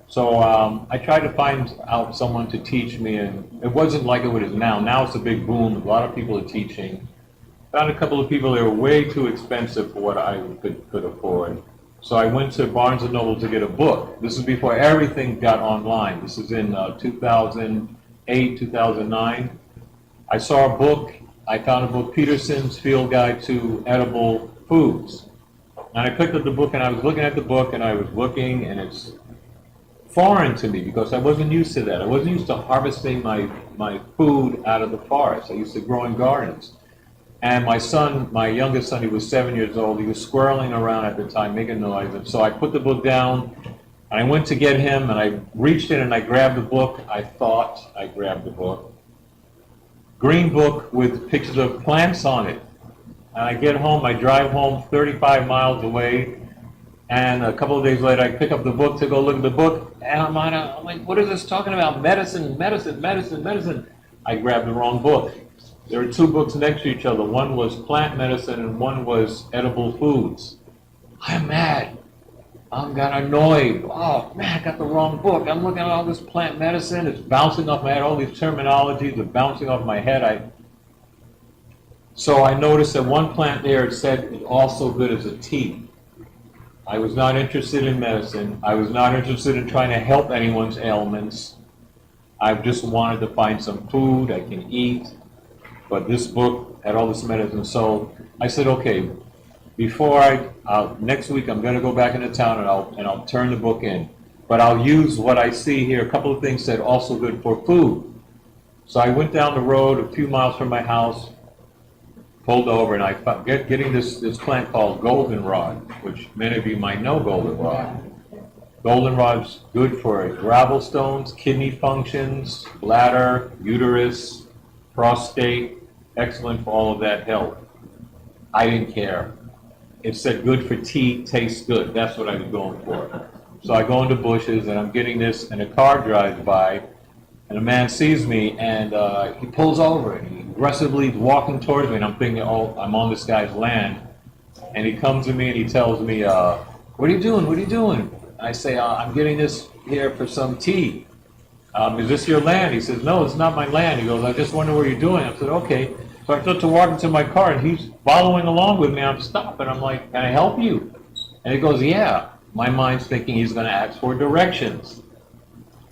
So I tried to find out someone to teach me, and it wasn't like it is now. Now it's a big boom. A lot of people are teaching. Found a couple of people that were way too expensive for what I could afford. So I went to Barnes & Noble to get a book. This is before everything got online. This is in 2008, 2009. I saw a book, I found a book, Peterson's Field Guide to Edible Foods. And I picked up the book and I was looking at the book and I was looking, and it's foreign to me because I wasn't used to that. I wasn't used to harvesting my food out of the forest. I used to grow in gardens. And my son, my youngest son, he was 7 years old, he was squirreling around at the time, making noise. And so I put the book down, and I went to get him, and I reached in and I grabbed the book. I thought I grabbed the book. Green book with pictures of plants on it. And I get home, I drive home 35 miles away, and a couple of days later I pick up the book to go look at the book, and I'm like, what is this talking about? Medicine, medicine, medicine, medicine. I grabbed the wrong book. There were two books next to each other. One was plant medicine and one was edible foods. I'm mad. I got annoyed. Oh man, I got the wrong book. I'm looking at all this plant medicine. It's bouncing off my head. All these terminologies are bouncing off my head. So I noticed that one plant there, it said it's also good as a tea. I was not interested in medicine. I was not interested in trying to help anyone's ailments. I just wanted to find some food I can eat. But this book had all this medicine. So I said, okay, before next week I'm going to go back into town and I'll turn the book in. But I'll use what I see here. A couple of things said also good for food. So I went down the road a few miles from my house, pulled over, and I found getting this plant called goldenrod, which many of you might know goldenrod. Goldenrod's good for gravel stones, kidney functions, bladder, uterus, prostate, excellent for all of that health. I didn't care. It said good for tea, tastes good. That's what I was going for. So I go into bushes and I'm getting this, and a car drives by, and a man sees me, and he pulls over and he aggressively is walking towards me, and I'm thinking, oh, I'm on this guy's land. And he comes to me and he tells me, what are you doing? What are you doing? I say, I'm getting this here for some tea. Is this your land? He says, no, it's not my land. He goes, I just wonder what you're doing. I said, okay. So I start to walk into my car, and he's following along with me. I'm stopping. I'm like, can I help you? And he goes, yeah. My mind's thinking he's going to ask for directions.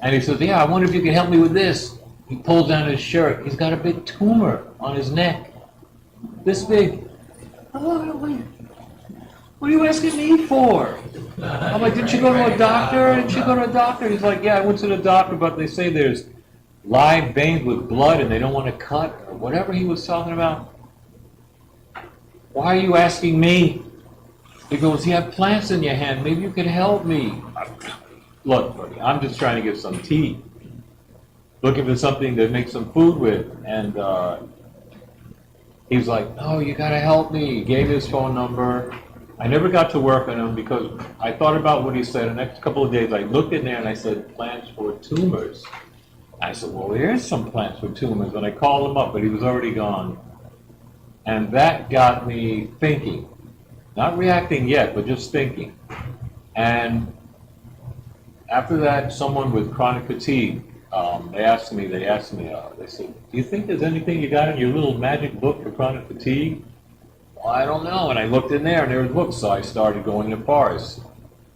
And he says, yeah, I wonder if you can help me with this. He pulls down his shirt. He's got a big tumor on his neck. This big. Oh, what are you asking me for? I'm like, didn't you go to a doctor? Didn't you go to a doctor? He's like, yeah, I went to the doctor, but they say there's live veins with blood and they don't want to cut, or whatever he was talking about. Why are you asking me? He goes, you have plants in your hand. Maybe you can help me. Look, buddy, I'm just trying to get some tea. Looking for something to make some food with. And he's like, no, you got to help me. He gave his phone number. I never got to work on him because I thought about what he said. The next couple of days, I looked in there and I said, plants for tumors. I said, well, here's some plants for tumors. And I called him up, but he was already gone. And that got me thinking. Not reacting yet, but just thinking. And after that, someone with chronic fatigue, they said, do you think there's anything you got in your little magic book for chronic fatigue? Well, I don't know. And I looked in there and there were books, so I started going to forests,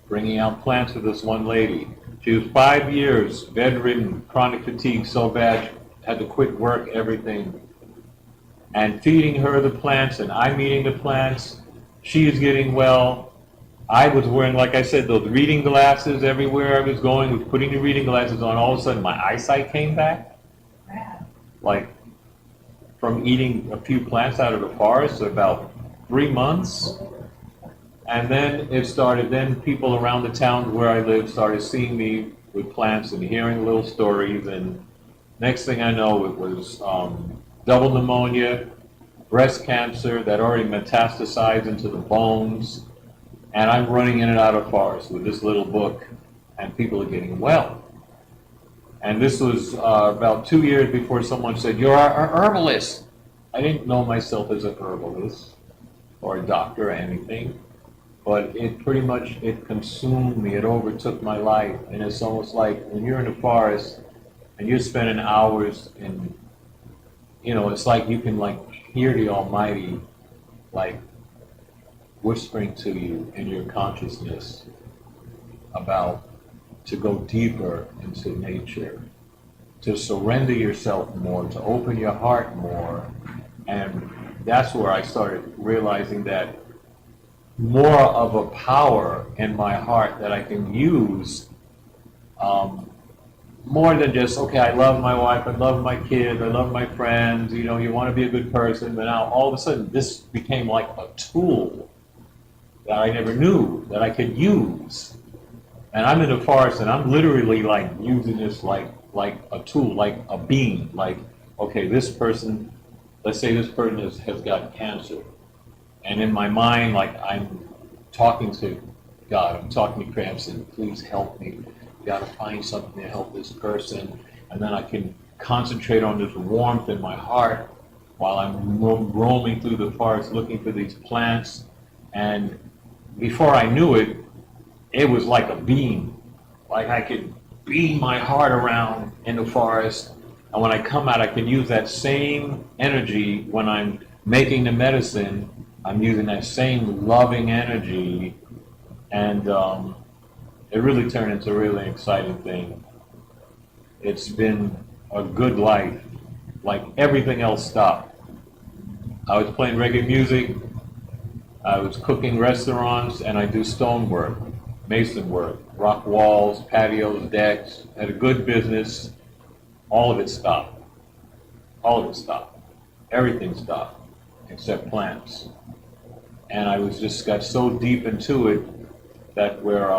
bringing out plants for this one lady. She was 5 years bedridden, chronic fatigue so bad, she had to quit work, everything. And feeding her the plants, and I'm eating the plants. She is getting well. I was wearing, like I said, those reading glasses everywhere I was going, was putting the reading glasses on. All of a sudden, my eyesight came back. Like, from eating a few plants out of the forest, about 3 months. And then it started, then people around the town where I lived started seeing me with plants and hearing little stories. And next thing I know, it was double pneumonia, breast cancer that already metastasized into the bones. And I'm running in and out of forests with this little book, and people are getting well. And this was about 2 years before someone said, you're a herbalist. I didn't know myself as a herbalist or a doctor or anything, but it pretty much, it consumed me. It overtook my life. And it's almost like when you're in the forest and you're spending hours in, you know, it's like you can like hear the Almighty like whispering to you in your consciousness about to go deeper into nature to surrender yourself more, to open your heart more. And that's where I started realizing that more of a power in my heart that I can use, more than just, okay, I love my wife, I love my kids, I love my friends, you know, you want to be a good person, but now all of a sudden this became like a tool that I never knew that I could use. And I'm in the forest and I'm literally like using this like a tool, like a beam, like, okay, this person, let's say this person has got cancer. And in my mind, like I'm talking to God, I'm talking to Crampson, please help me. You gotta find something to help this person. And then I can concentrate on this warmth in my heart while I'm roaming through the forest looking for these plants. And before I knew it, it was like a beam. Like I could beam my heart around in the forest. And when I come out, I can use that same energy when I'm making the medicine. I'm using that same loving energy, and it really turned into a really exciting thing. It's been a good life. Like everything else stopped. I was playing reggae music, I was cooking restaurants, and I do stonework, mason work, rock walls, patios, decks, had a good business. All of it stopped. All of it stopped. Everything stopped, except plants. And I was just got so deep into it that where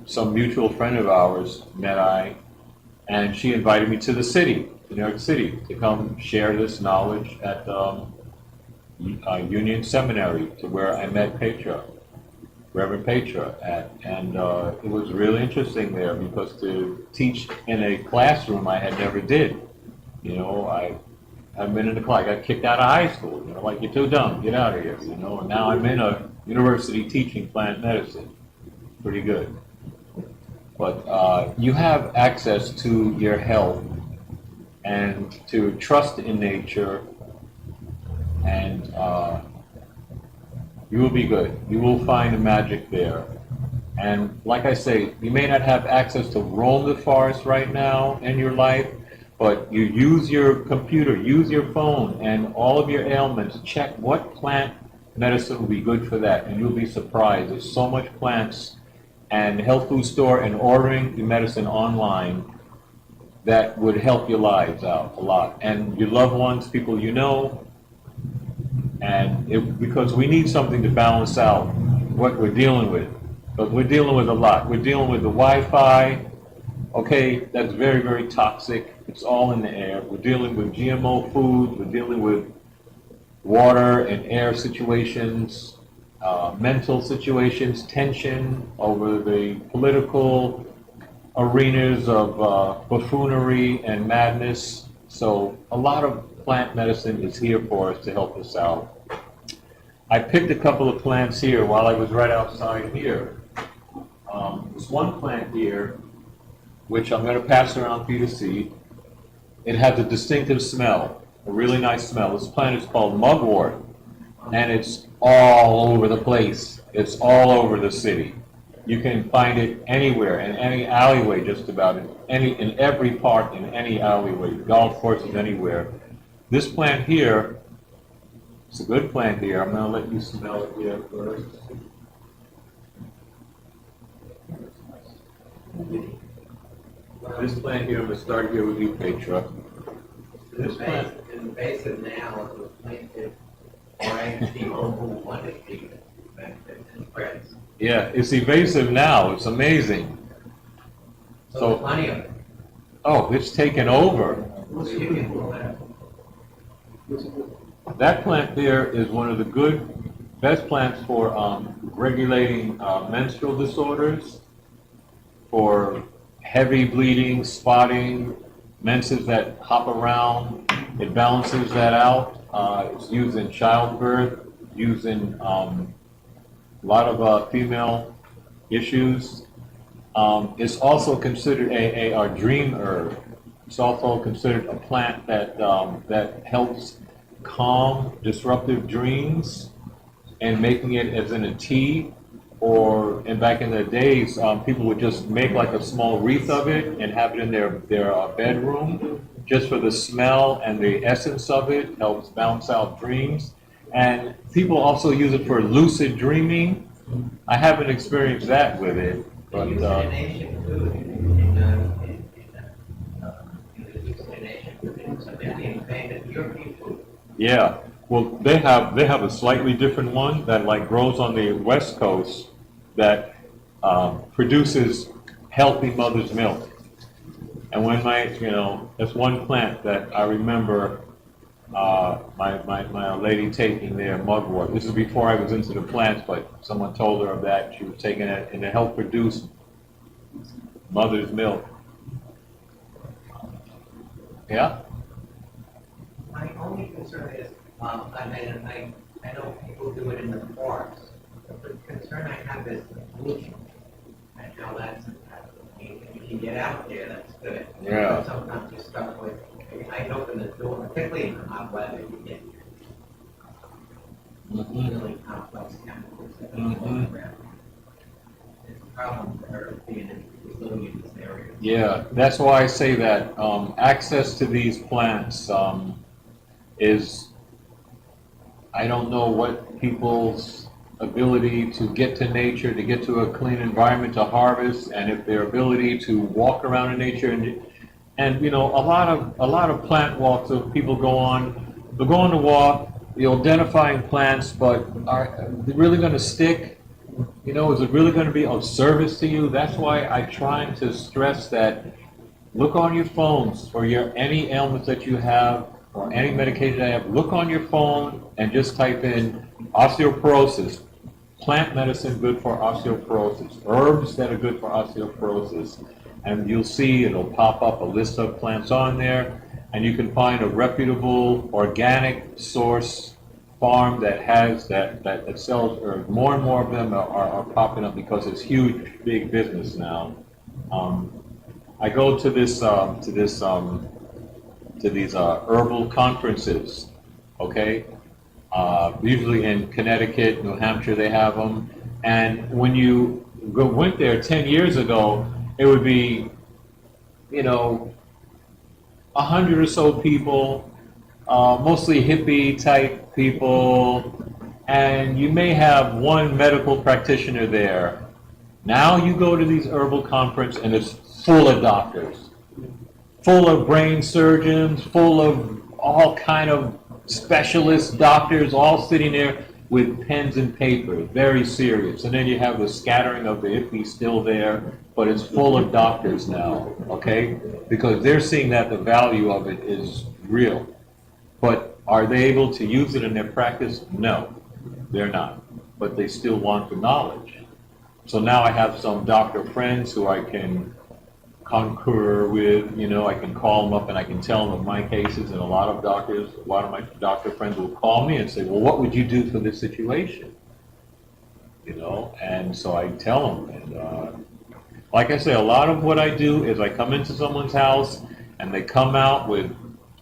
some mutual friend of ours met and she invited me to the city, to New York City, to come share this knowledge at Union Seminary, to where I met Petra, Reverend Petra at. And it was really interesting there because to teach in a classroom I had never did. You know, I've been in the class. I got kicked out of high school. You know, like, you're too dumb. Get out of here. You know, and now I'm in a university teaching plant medicine. Pretty good. But you have access to your health and to trust in nature, and you will be good. You will find the magic there. And like I say, you may not have access to roam the forest right now in your life, but you use your computer, use your phone, and all of your ailments, check what plant medicine will be good for that, and you'll be surprised. There's so much plants and health food store and ordering your medicine online that would help your lives out a lot. And your loved ones, people you know, and because we need something to balance out what we're dealing with. But we're dealing with a lot. We're dealing with the Wi-Fi, okay, that's very, very toxic. It's all in the air. We're dealing with GMO food. We're dealing with water and air situations, mental situations, tension over the political arenas of buffoonery and madness. So a lot of plant medicine is here for us to help us out. I picked a couple of plants here while I was right outside here. There's one plant here, which I'm going to pass around for you to see. It has a distinctive smell, a really nice smell. This plant is called mugwort, and it's all over the place. It's all over the city. You can find it anywhere, in any alleyway, just about in every park, in any alleyway, golf courses, anywhere. This plant here, it's a good plant here. I'm going to let you smell it here first. This plant here, I'm going to start here with you, Petra. This plant invasive now, it was planted by people who wanted to benefit and spreads. Yeah, it's evasive now. It's amazing. So plenty of it. Oh, it's taken over. That plant there is one of the best plants for regulating menstrual disorders, for heavy bleeding, spotting, menses that hop around. It balances that out. It's used in childbirth, used in a lot of female issues. It's also considered a dream herb. It's also considered a plant that helps calm disruptive dreams, and making it as in a tea or, and back in the days, people would just make like a small wreath of it and have it in their bedroom, just for the smell and the essence of it, helps bounce out dreams. And people also use it for lucid dreaming. I haven't experienced that with it, They but, use it in Asian food, in the hallucination food, so they're being famous European food. yeah. Well, they have a slightly different one that like grows on the West Coast that produces healthy mother's milk. And when that's one plant that I remember my lady taking their mugwort. This is before I was into the plants, but someone told her of that. She was taking it, and it helped produce mother's milk. Yeah? My only concern is, I know people do it in the forest. The concern I have is the pollution and how that's impacted. I mean, if you can get out there, that's good. Yeah. But sometimes you're stuck with, I open the door, particularly in the hot weather, you get really complex chemicals that go around. It's a problem for being living in this area. Yeah, that's why I say that access to these plants is, I don't know what people's ability to get to nature, to get to a clean environment to harvest, and if their ability to walk around in nature and a lot of plant walks of people they'll go on the walk, you're identifying plants, but are they really going to stick? Is it really going to be of service to you? That's why I try to stress that look on your phones for any ailments that you have or any medication that you have. Look on your phone and just type in osteoporosis. Plant medicine good for osteoporosis. Herbs that are good for osteoporosis. And you'll see it'll pop up a list of plants on there. And you can find a reputable organic source farm that has that sells herbs. More and more of them are popping up because it's huge, big business now. I go to these herbal conferences, okay? Usually in Connecticut, New Hampshire, they have them. And when you went there 10 years ago, it would be, 100 or so people, mostly hippie type people, and you may have one medical practitioner there. Now you go to these herbal conference and it's full of doctors, full of brain surgeons, full of all kind of specialist doctors, all sitting there with pens and paper, very serious. And then you have the scattering of the hippies still there, but it's full of doctors now, okay? Because they're seeing that the value of it is real. But are they able to use it in their practice? No, they're not. But they still want the knowledge. So now I have some doctor friends who I can concur with, I can call them up and I can tell them of my cases, and a lot of my doctor friends will call me and say, well, what would you do for this situation? And so I tell them, and like I say, a lot of what I do is I come into someone's house and they come out with,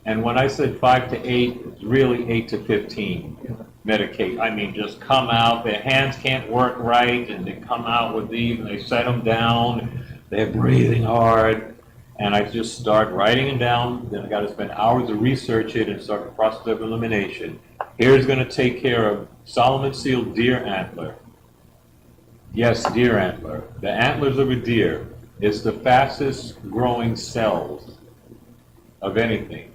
and when I said 5 to 8, it's really 8 to 15 medicate. I mean, just come out, their hands can't work right, and they come out with these and they set them down. They're breathing hard, and I just start writing it down. Then I got to spend hours to research it and start the process of elimination. Here's going to take care of Solomon seal deer antler. Yes, deer antler. The antlers of a deer is the fastest growing cells of anything.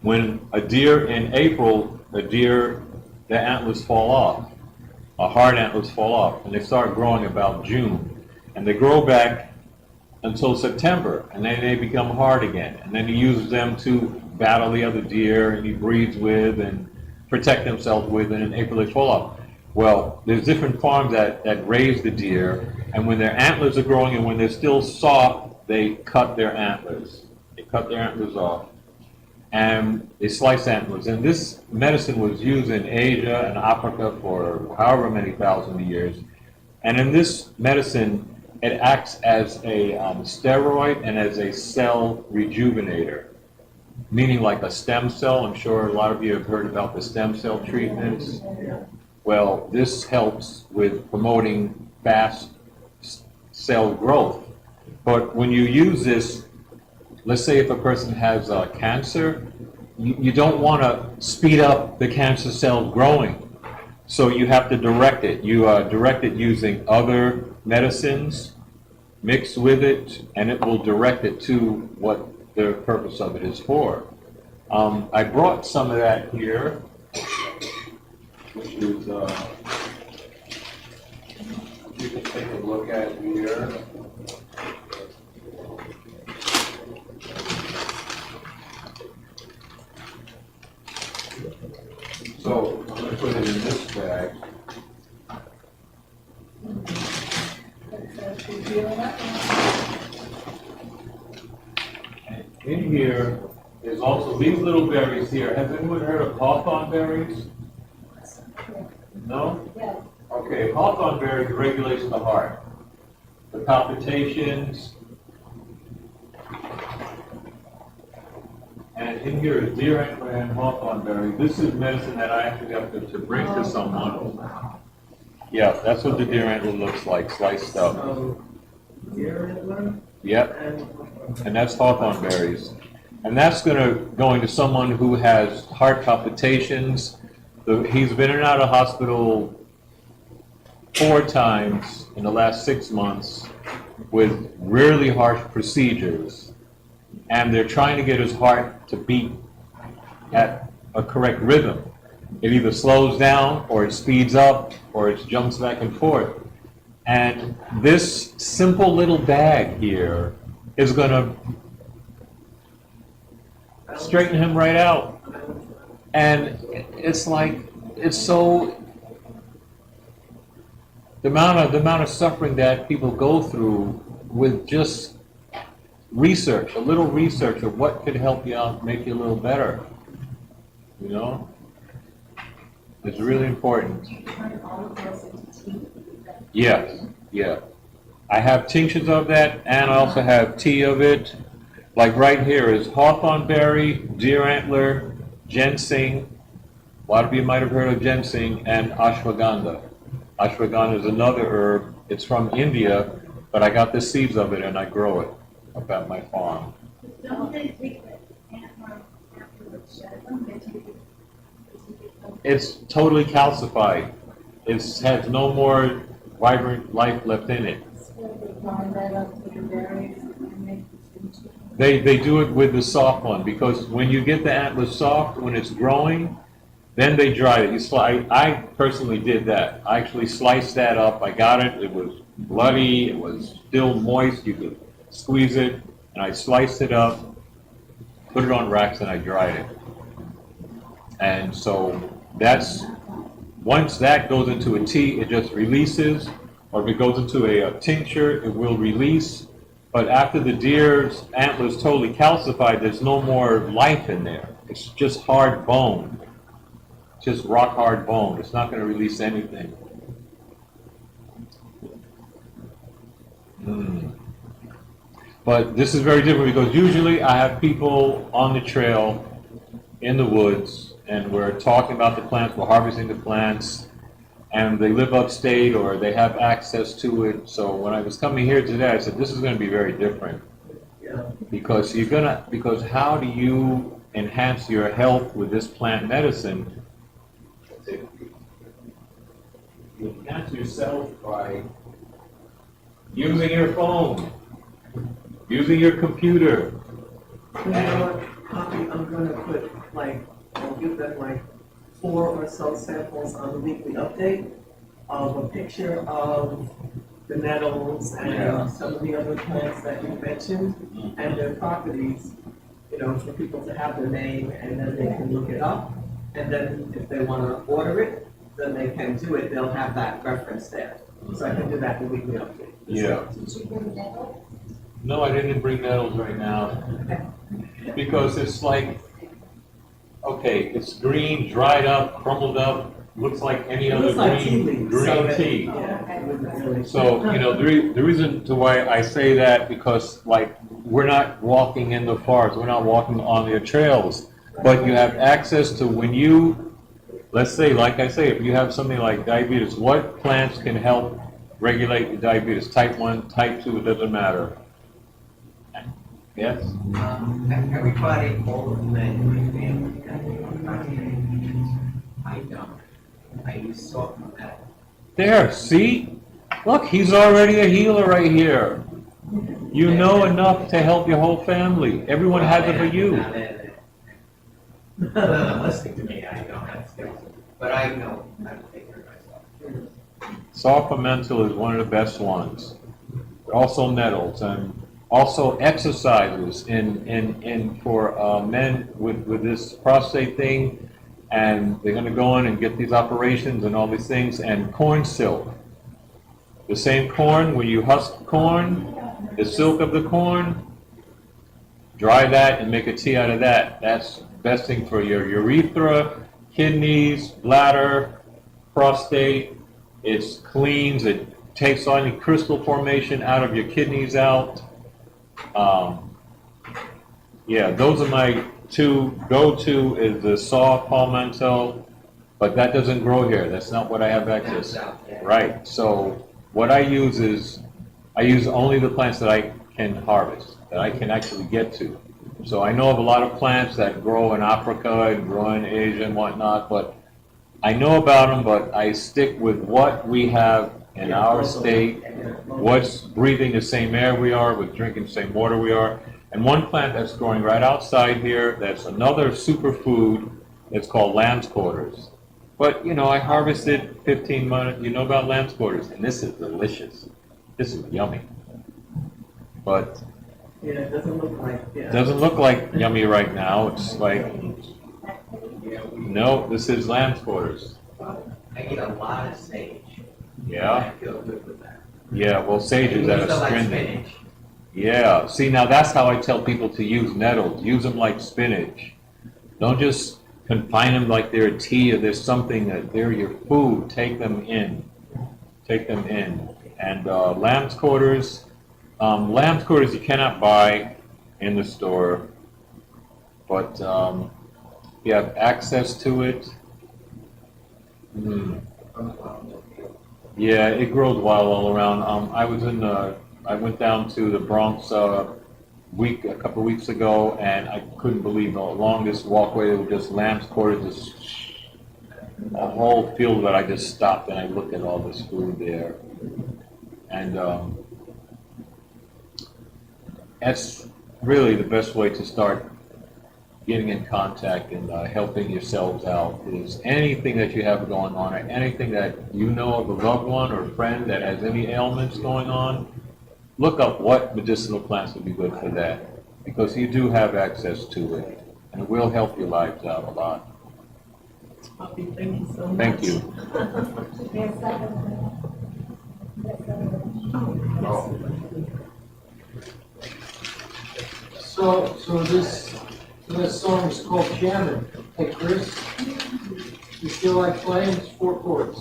When a deer in April, the antlers fall off. Hard antlers fall off, and they start growing about June. And they grow back until September, and then they become hard again. And then he uses them to battle the other deer, and he breeds with and protect themselves with, and in April they fall off. Well, there's different farms that raise the deer, and when their antlers are growing and when they're still soft, they cut their antlers. They cut their antlers off, and they slice antlers. And this medicine was used in Asia and Africa for however many thousand years. And in this medicine, it acts as a steroid and as a cell rejuvenator, meaning like a stem cell. I'm sure a lot of you have heard about the stem cell treatments. Well, this helps with promoting fast cell growth. But when you use this, let's say if a person has cancer, you don't want to speed up the cancer cells growing. So you have to direct it. You direct it using other medicines, mix with it, and it will direct it to what the purpose of it is for. I brought some of that here, which is, you can take a look at here. So I'm going to put it in this bag. And in here is also these little berries here. Has anyone heard of hawthorn berries? No? Yes. Okay, hawthorn berries regulates the heart, the palpitations. And in here is deer antler and hawthorn berry. This is medicine that I actually have to bring to someone. Yeah, that's what the deer antler looks like, sliced up. So, deer antler Yep, and and that's hawthorn berries. And that's going to someone who has heart palpitations. He's been in and out of hospital 4 times in the last 6 months with really harsh procedures. And they're trying to get his heart to beat at a correct rhythm. It either slows down, or it speeds up, or it jumps back and forth. And this simple little bag here is going to straighten him right out. And it's like, it's so, the amount of suffering that people go through with just research, a little research of what could help you out, make you a little better. You know? It's really important. Yes, yeah. I have tinctures of that, and I also have tea of it. Like right here is hawthorn berry, deer antler, ginseng. A lot of you might have heard of ginseng, and ashwagandha. Ashwagandha is another herb. It's from India, but I got the seeds of it and I grow it up at my farm. Don't they take the antler after the shed them? They take it. It's totally calcified. It has no more vibrant life left in it. Grind that up with the berries and make the tincture. They do it with the soft one, because when you get the antler soft, when it's growing, then they dry it. I personally did that. I actually sliced that up. I got it. It was bloody. It was still moist. You could squeeze it. And I sliced it up, put it on racks, and I dried it. And so once that goes into a tea, it just releases. Or if it goes into a tincture, it will release. But after the deer's antler is totally calcified, there's no more life in there. It's just hard bone. Just rock hard bone. It's not going to release anything. But this is very different, because usually I have people on the trail in the woods, and we're talking about the plants, we're harvesting the plants, and they live upstate or they have access to it. So when I was coming here today, I said, this is going to be very different. yeah. Because how do you enhance your health with this plant medicine? You enhance yourself by using your phone, using your computer. You know what, Poppy, I'm gonna put I'll give them 4 or so samples on the weekly update of a picture of the nettles and Yeah. some of the other plants that you mentioned and their properties, for people to have their name, and then they can look it up. And then if they wanna order it, then they can do it. They'll have that reference there. So I can do that in the weekly update. Yeah. Did you bring that? No, I didn't bring nettles right now. Because it's it's green, dried up, crumbled up, looks like any other Looks like tea green leaves, tea. Yeah, it wouldn't really- So, the reason to why I say that, because we're not walking in the forest, we're not walking on the trails, but you have access to, when you let's say, like I say, if you have something like diabetes, what plants can help regulate the diabetes? Type 1, type 2, it doesn't matter. Yes? Everybody, all of the men in my family, have prostate. I don't. I use salt on that. There, see? Look, he's already a healer right here. You know enough to help your whole family. Everyone has it but you. Not listening to me, I don't have skills. But I know how to take care of myself. Sulfur mental is one of the best ones. Also nettles and also exercises in for men with this prostate thing, and they're going to go in and get these operations and all these things, and corn silk. The same corn, when you husk corn, the silk of the corn, dry that and make a tea out of that. That's the best thing for your urethra, kidneys, bladder, prostate. It cleans, it takes all any crystal formation out of your kidneys out. Yeah, those are my two go-to is the saw palmetto, but that doesn't grow here. That's not what I have access to. Right, so what I use is, I use only the plants that I can harvest, that I can actually get to. So I know of a lot of plants that grow in Africa and grow in Asia and whatnot, but I know about them, but I stick with what we have in our state, what's breathing the same air we are, with drinking the same water we are. And one plant that's growing right outside here, that's another superfood, it's called lamb's quarters. But, you know, I harvested 15 months, you know about lamb's quarters, and this is delicious. This is yummy. But Yeah, it doesn't look like, it doesn't look like yummy right now. It's like, no, this is lamb's quarters. I eat a lot of sage. Yeah, I feel good with that. yeah, well, sage is I use it like astringent. spinach. Yeah, see, now that's how I tell people to use nettles. Use them like spinach. Don't just confine them like they're a tea or there's something that they're your food. Take them in. Take them in. And lamb's quarters you cannot buy in the store, but you have access to it. Yeah, it grows wild all around. I went down to the Bronx a couple of weeks ago, and I couldn't believe how long this walkway was just lamb's quarters, just a whole field that I just stopped and I looked at all this food there. And that's really the best way to start getting in contact and helping yourselves out is anything that you have going on or anything that you know of a loved one or friend that has any ailments going on, look up what medicinal plants would be good for that, because you do have access to it, and it will help your lives out a lot. Poppy, thank you so much. Thank you. So this song is called Jamming. Hey, Chris, you feel like playing? It's 4 chords.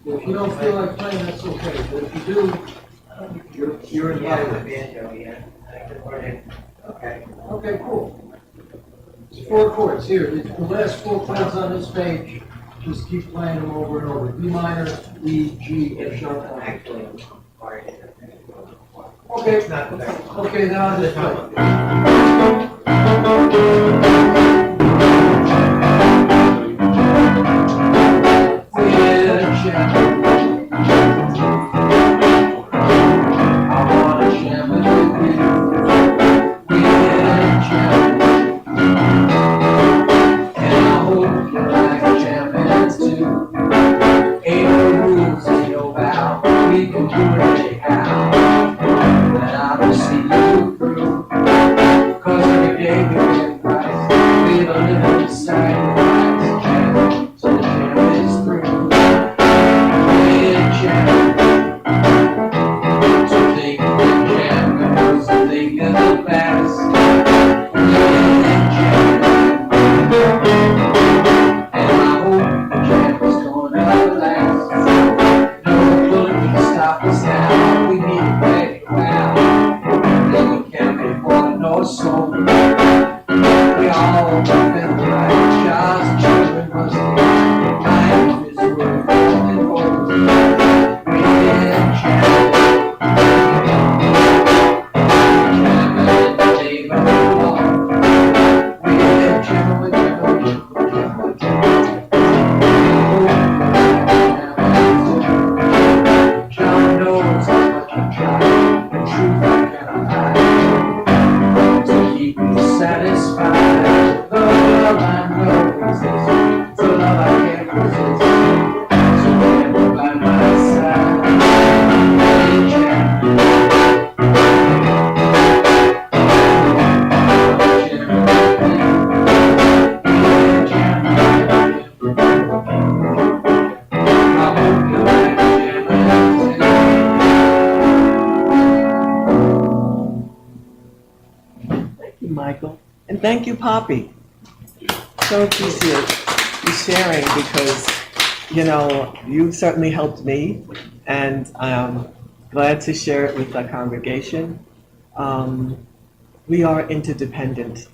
If you don't feel like playing, that's okay. But if you do, you're Yeah, the invited. banjo, yeah. I can learn it. Okay. Okay, cool. It's 4 chords. Here, the last 4 chords on this page, just keep playing them over and over. B minor, E, G, F sharp. Actually, I'm sorry. Okay, It's not the best. okay, then I'll just play. Cause every day we get Christ. Thank you, Poppy. So appreciate you sharing because, you know, you certainly helped me, and I'm glad to share it with the congregation. We are interdependent.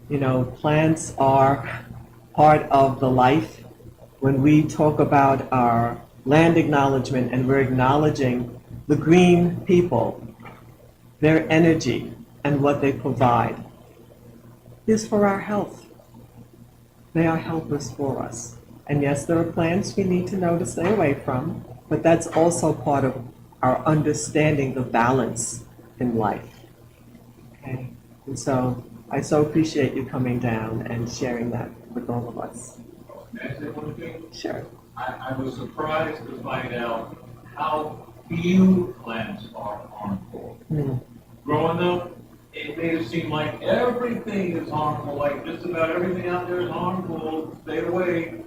You know, plants are part of the life. When we talk about our land acknowledgement and we're acknowledging the green people, their energy and what they provide is for our health. They are helpers for us. And yes, there are plants we need to know to stay away from, but that's also part of our understanding the balance in life. Okay? And so I so appreciate you coming down and sharing that with all of us. Can I say one thing? Sure. I was surprised to find out how few plants are harmful. Growing up, it made it seem like everything is harmful, like just about everything out there is harmful, stay away.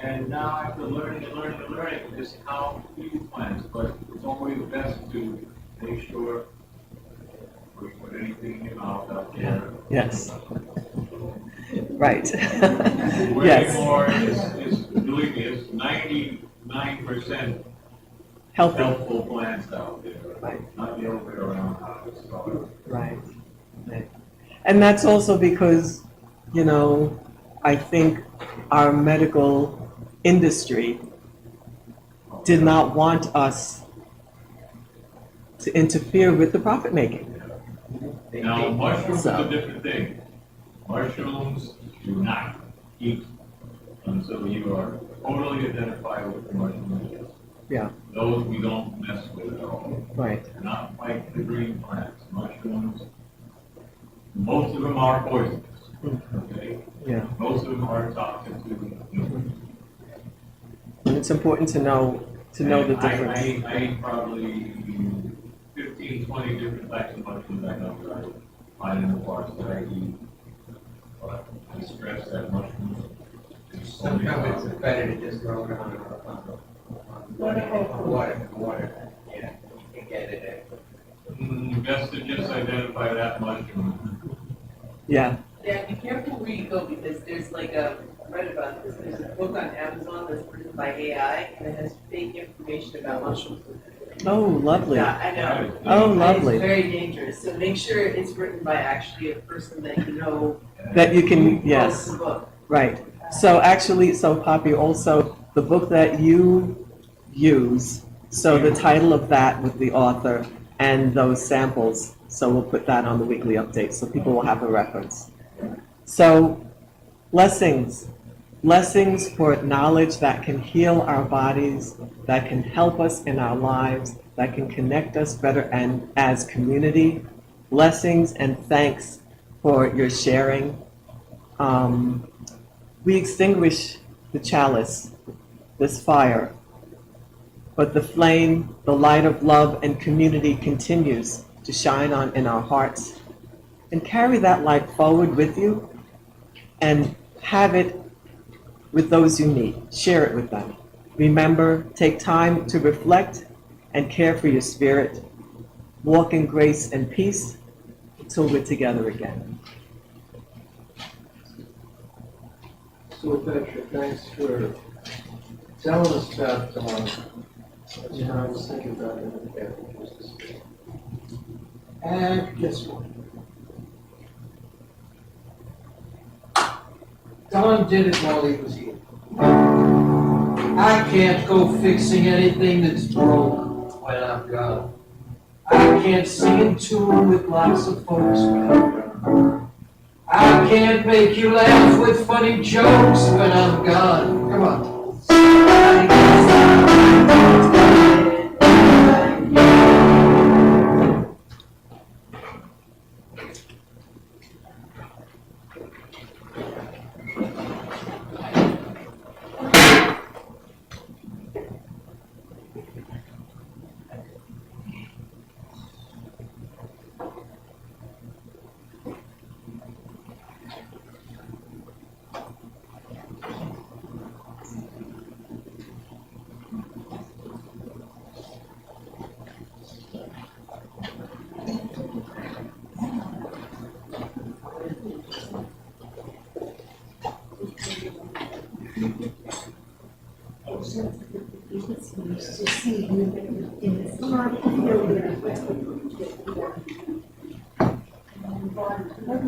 And now after learning and learning and learning, just how few plants, but it's always best to make sure we put anything in your mouth out there. Yes. Right. Way Yes. more is, believe me, it's 99% Healthy. helpful plants out there. Right. Not the other way around. So, Right. Right. And that's also because, you know, I think our medical industry did not want us to interfere with the profit making. Now, mushrooms is So- a different thing. Mushrooms do not eat until you are totally identified with the mushroom. Yeah. Those we don't mess with at all. Right. Not like the green plants. Mushrooms, most of them are poisonous. Okay? Yeah. Most of them are toxic to humans. And it's important to know the And difference. I eat probably 15, 20 different types of mushrooms I know that I find in the parts that I eat. But I stress that mushrooms. is only Sometimes it's about- better to just grow it on water. Yeah, you can get it. Best to just identify that mushroom. Yeah. Yeah, be careful where you go because there's like I read about this, there's a book on Amazon that's written by AI and it has fake information about mushrooms. Oh, lovely. Yeah, I know. Oh, And lovely. it's very dangerous, so make sure it's written by actually a person that you know. That you can, who wrote yes, the book. right. So actually, so Poppy, also, the book that you use, so the title of that with the author and those samples, so we'll put that on the weekly update, so people will have a reference. So, blessings. Blessings for knowledge that can heal our bodies, that can help us in our lives, that can connect us better and as community. Blessings and thanks for your sharing. We extinguish the chalice, this fire, but the flame, the light of love and community continues to shine on in our hearts. And carry that light forward with you and have it with those you meet. Share it with them. Remember, take time to reflect and care for your spirit. Walk in grace and peace until we're together again. So Patrick, thanks for telling us about, that's what I was thinking about in the day. And guess what? Don did it while he was here. I can't go fixing anything that's broke when I'm gone. I can't sing in tune with lots of folks when I'm gone. I can't make you laugh with funny jokes when I'm gone. Come on. Mother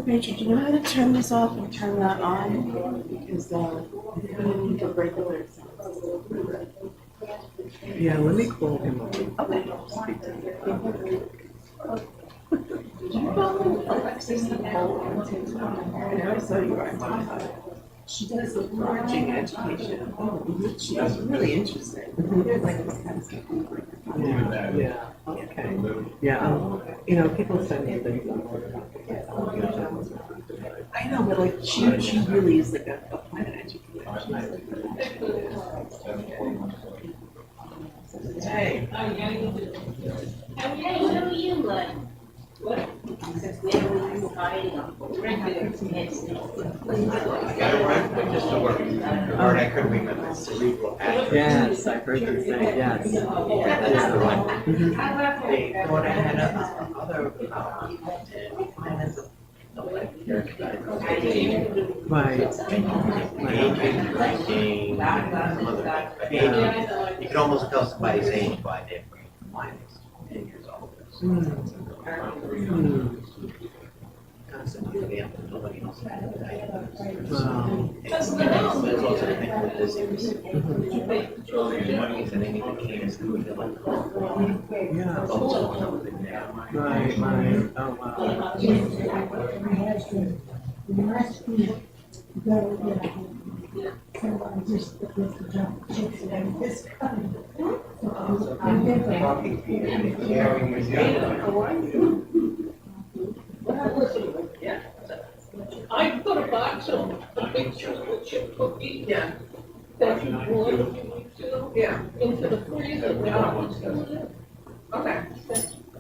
Nature, do you know how to turn this off and turn that on? Because, we need to regular sounds. Yeah, let me call him up. Speak to him. Did you follow Alexis Nicole on TikTok? I never saw you on. She does the encouraging education. Oh, she's really interesting. Like this kind of stuff. Yeah, okay. Yeah, people send me things on I know, but like she really is like a planet educator. Hey. Hey, what are you like? Since we were hiding on regular kids. I got it right, but just to work. Or I couldn't remember cerebral action. Yes, I heard you say yes. Yeah, that is the one. They thought I had other plans of Right. aging, drinking, some other things. But aging, you can almost tell somebody's age by their brain. Mine is 10 years old. Nobody else had it. Wow. There's also the thing that is and they need to cans to it. Yeah. Right, right. Oh, wow. I put a box on a picture of a chip cookie. Yeah. That you boiled a few weeks ago. Yeah. Into the freezer. Now it's still in it. Okay.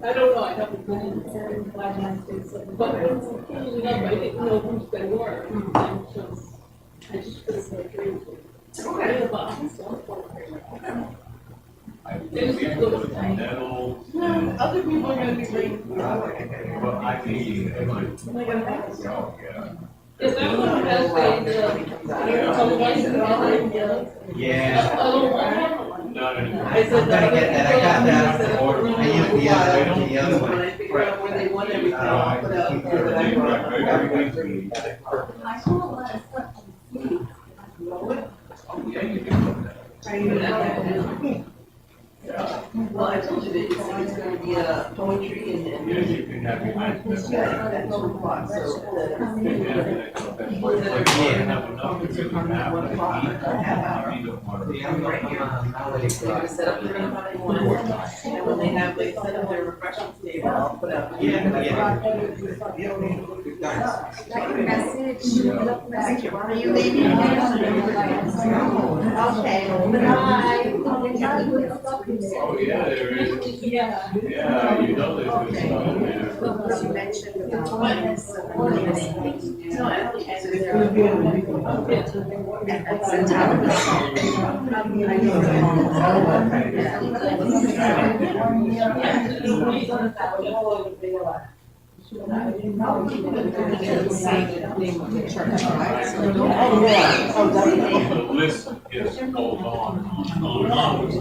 I don't know, I haven't been in but when we were cleaning up, I didn't know whose they were. And so I just put it in the freezer. Okay. I think we put it in metal. No, other people are gonna be bringing. Well, I mean, Am I gonna have this? oh, yeah. Is that one has a white Yeah. Not anymore. I said I'm gonna get that. I got that. I used the other one. When I figured out where they want everything, I'll put out there that I brought. I saw a lot of stuff on Oh, yeah, you can put that. Well, I told you that it's gonna be poetry and. Yeah, you can have your mind. Yeah, at 12 o'clock, so. They're gonna set up their own one, and when they have, like, set up their refreshments table, I'll put out. Message. Thank you. Are you leaving now? Okay. Bye. Oh, yeah, there is. Yeah. Yeah, you know there's good stuff in there. You mentioned about. No, I don't care. It's gonna be on That's the time. The list is goes on and on.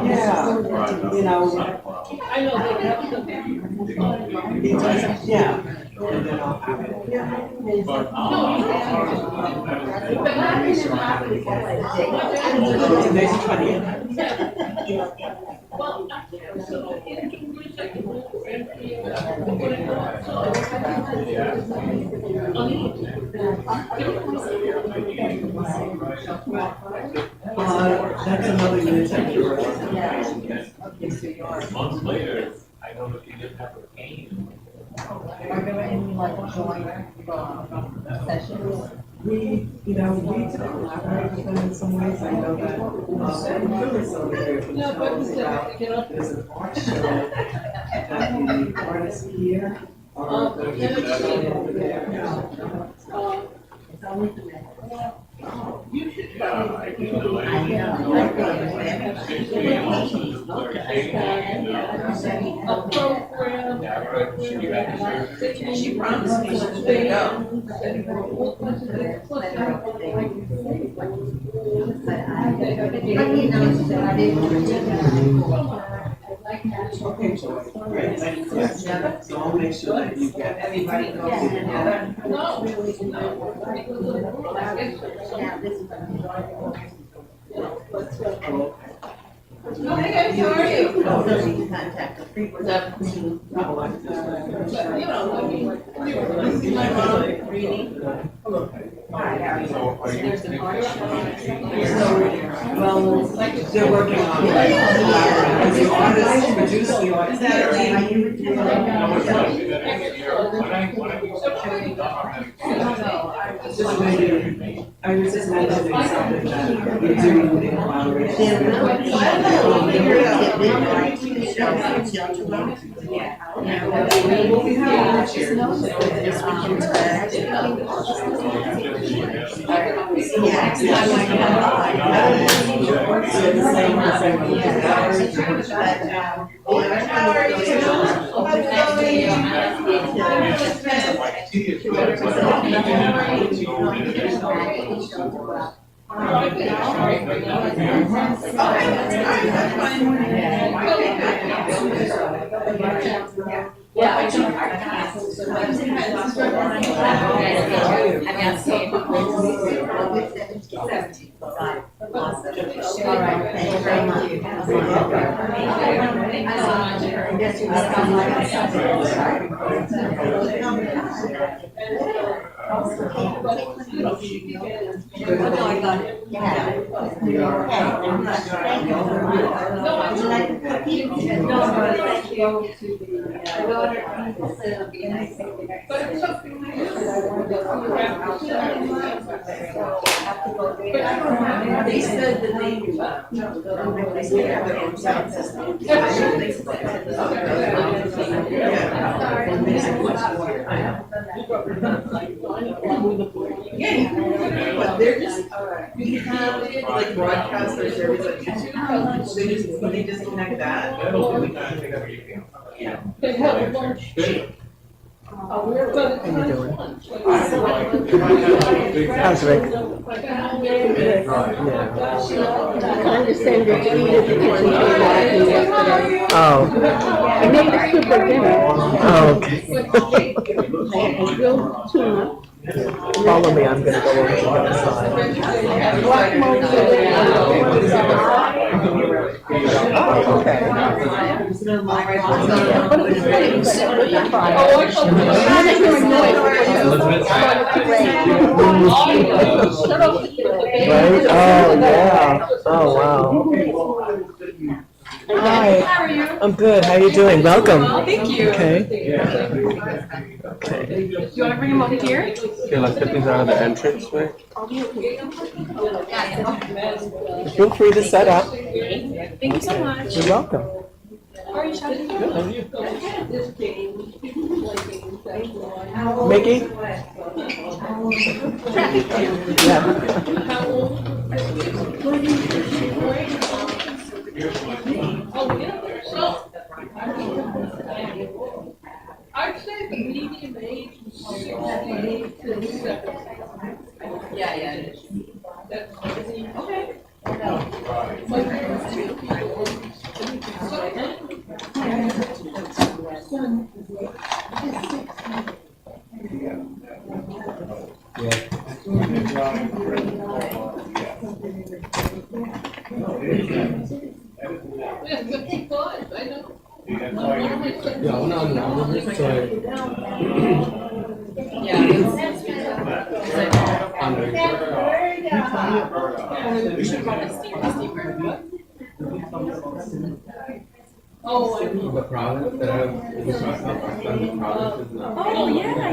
Yeah, you know. I know they have something. Yeah. But, Today's 20th. Well, so in English, I can look for entry. That's another unit. months later, I noticed you didn't have a cane. Are there any like joint sessions? We do collaborate with them in some ways. I know that, I'm really sorry for the No, but shows about, there's an art show that the artists here are going to be showing over there. You should Yeah, you know, a program. She promised me she was gonna go. he knows that I didn't. Okay, Joy. So I'll make sure that you get. Everybody goes Yeah. together. Yeah, this one. Hey, how are you? Also, you can contact the free. Well, they're working on it. As the artist, produce the artist. Just maybe, I was just mentioning something that we're doing in moderation. There will be, get midnight, till tomorrow. Well, we have the chair. This weekend's back. They said that they. But they're just, you have like broadcasters, service on YouTube, they just connect that. How you doing? How's Rick? Yeah. Kind of send your feet at the kitchen table yesterday. Oh. I made a super dinner. Oh, okay. Grilled tuna. Follow me, I'm gonna go over to the other side. Guacamole. Oh, okay. Right? Oh, yeah. Oh, wow. Hi. How are you? I'm good. How you doing? Welcome. Well, thank you. Okay. Do you want to bring him over here? Okay, let's get these out of the entrance way. Feel free to set up. Thank you so much. You're welcome. How are you, Shadi? Good. How are you? Mickey? I'd say the median age is 68 to 70. Yeah, it is. That's, okay. I know. Oh, I know. The province that I've done the province is not. Oh, yeah.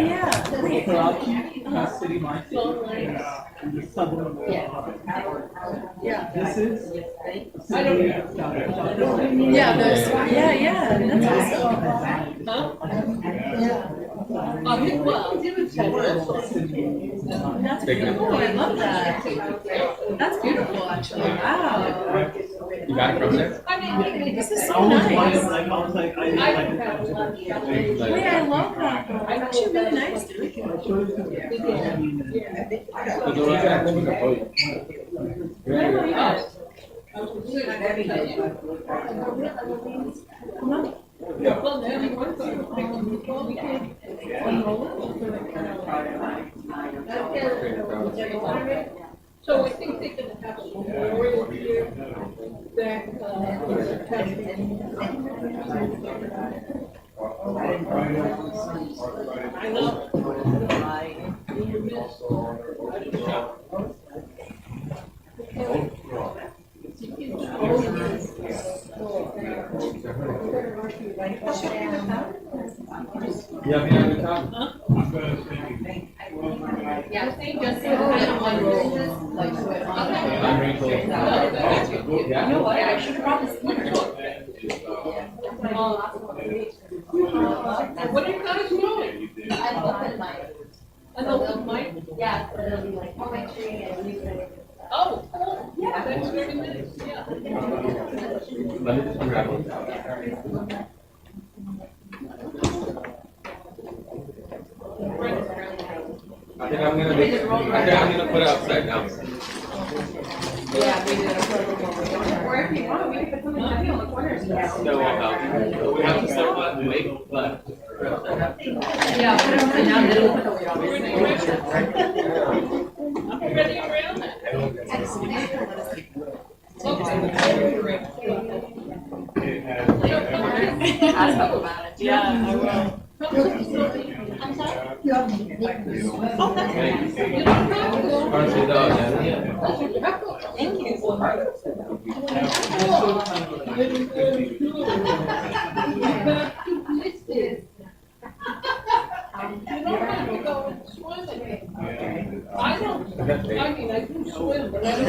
Yeah. This is? I don't know. Yeah, that's awesome. Huh? Well, that's beautiful. I love that. That's beautiful, actually. Wow. You got it from there? I mean, this is so nice. I don't have one. Yeah, I love that. It's actually really nice, dude. So those are actually the vote. Oh my gosh. So I think they can have a memorial here that, I know. Yeah, behind the top. Yeah, just one roll. I'm Rachel. You know what, I should have brought this. What are you guys doing? An open mic. An open mic? Yeah, so it'll be like poetry and music. Oh, cool. Yeah, that's very nice, yeah. Let me just grab one. I think I'm gonna put it upside down. Yeah, we did a program. Or if you want, we can put something on the corners. That won't help. We have to start one, wait, but. Yeah, put it upside down, then it'll put the weight on I'm ready around that. Ask them about it. Yeah, I will. I'm sorry? Honestly, though, yeah. Thank you. You don't have to go swimming. I don't, I mean, I do swim, but I don't.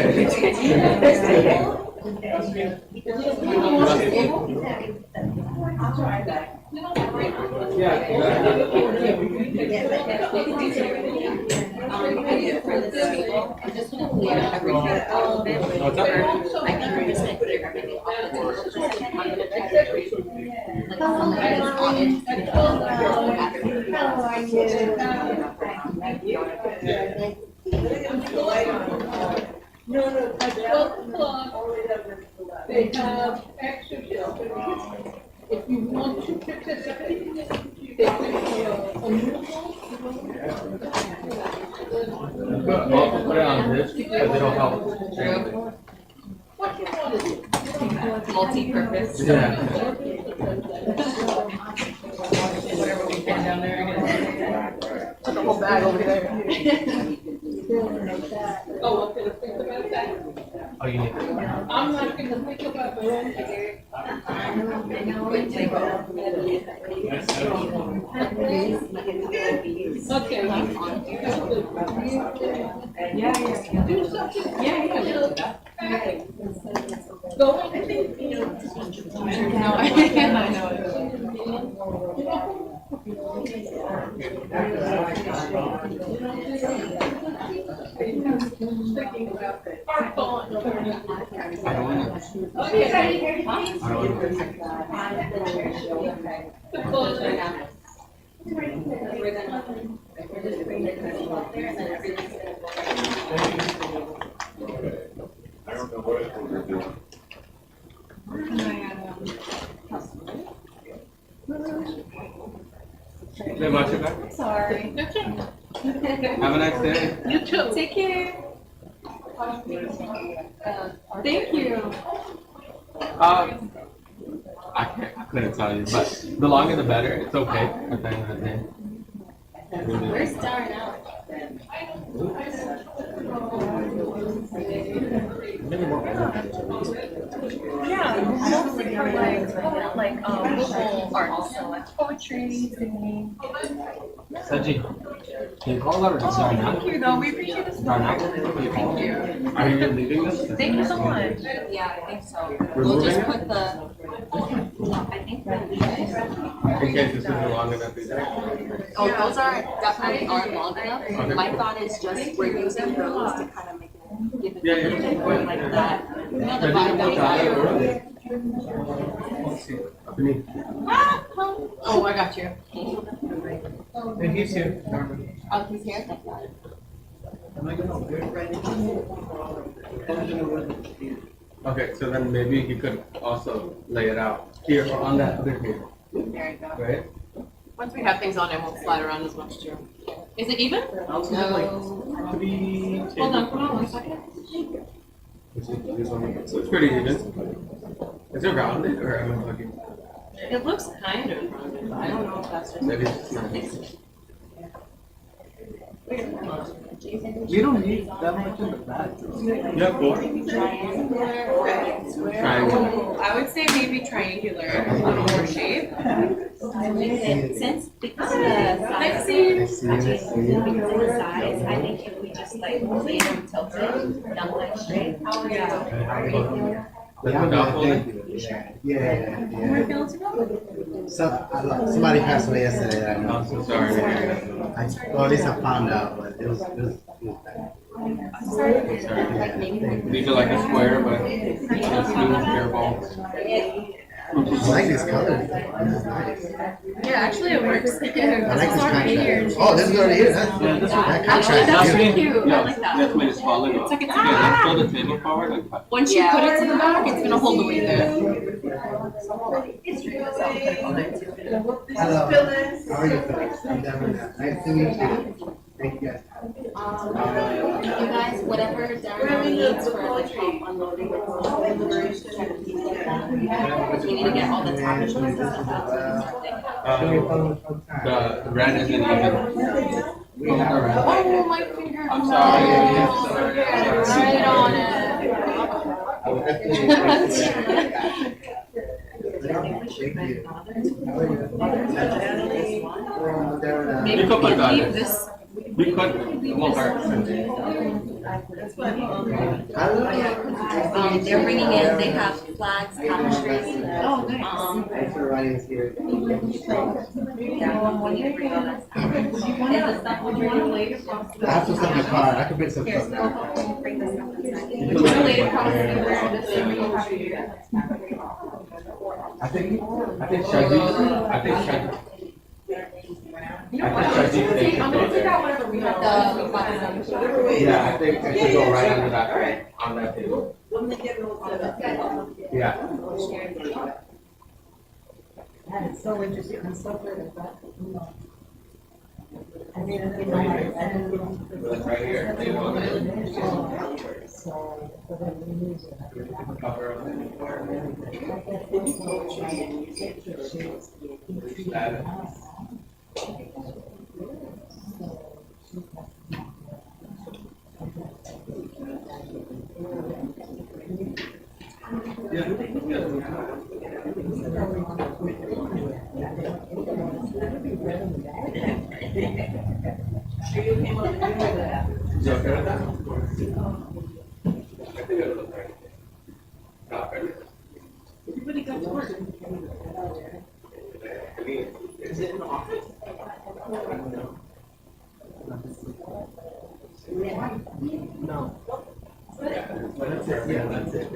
At 12 o'clock, they have extra shelter. If you want to participate, they can, I'll put it on this because it'll help. what you want to do. Multi-purpose. Yeah. Whatever we can down there again. Put the whole bag over there. Oh, I'm gonna think about that. Oh, you need. I'm not gonna think about my own today. Okay. Yeah. Do something. Yeah. Go and think, No, I know. Our thought. I don't want to. Okay. I don't want to. I don't know what we're doing. Say much about it. Sorry. That's it. Have a nice day. You too. Take care. Thank you. I couldn't tell you, but the longer the better. It's okay at the end of the day. We're starting out. Yeah, mostly for like local arts, so like poetry, singing. Saji, can you call that or start now? Thank you though, we appreciate the Start now? Thank you. Are you leaving this? Thank you so much. Yeah, I think so. We're We'll moving just it? put the, I think that. In case this isn't long enough either. Oh, those are definitely aren't long enough. Okay. My thought is just we're using those to kind of make it, give it Yeah, yeah. more like that. You know, the vibe that we got. Oh, I got you. And he's here. Oh, he's here? I'm like, no, good. Okay, so then maybe you could also lay it out here or on that other table, There you go. right? Once we have things on, it won't slide around as much too. Is it even? I'll take like 3 tables. Hold on, hold on 1 second. So it's pretty even. Is it rounded or am I looking? It looks kind of rounded, but I don't know if that's just. Maybe it's not. You don't need that much in the back. Yeah, cool. Triangle. I would say maybe triangular or shape. Since because of the size, because of the size, I think if we just like lay them tilted, not like straight. How are you? Somebody passed away yesterday. I'm so sorry. Well, at least I found out, but it was bad. Sorry. These are like a square, but it's smooth, hairball. I like this color. This is nice. Yeah, actually it works. I like this contrast. Oh, this is already here. That Actually, contrast that's is really beautiful. cute. I like that. Let's make it smaller. It's like it's Yeah, let's pull the table forward. Like, Once you put it to the back, it's gonna hold the weight there. Hello. How are you, Phyllis? I'm Devin. Nice to meet you. Thank you guys. You guys, whatever Darren needs for like help unloading the clothes, we need to get all the tapestries and stuff out. the red isn't even. Oh, my finger. I'm sorry. Right on You could put that. leave this. We could. It won't hurt. They're bringing in, they have flags, tapestries. Oh, nice. Thanks for writing us here. Yeah, when you bring all that stuff. Would you want to lay it across I have some stuff in the car. I could bring some Here, stuff so now. bring this stuff inside. Would you want to lay it across the same way you have here? I think Shaji. You know what? I'm gonna take out whatever we have. Yeah, I think I should go right under that, on that table. Yeah. It's so interesting. I'm so good at that. I mean, That's right here. so, but then we use it. Cover of that. Is it okay with that? I think it'll look right. Not right. Everybody got to work. Is it in the office? No. That's it. Yeah, that's it.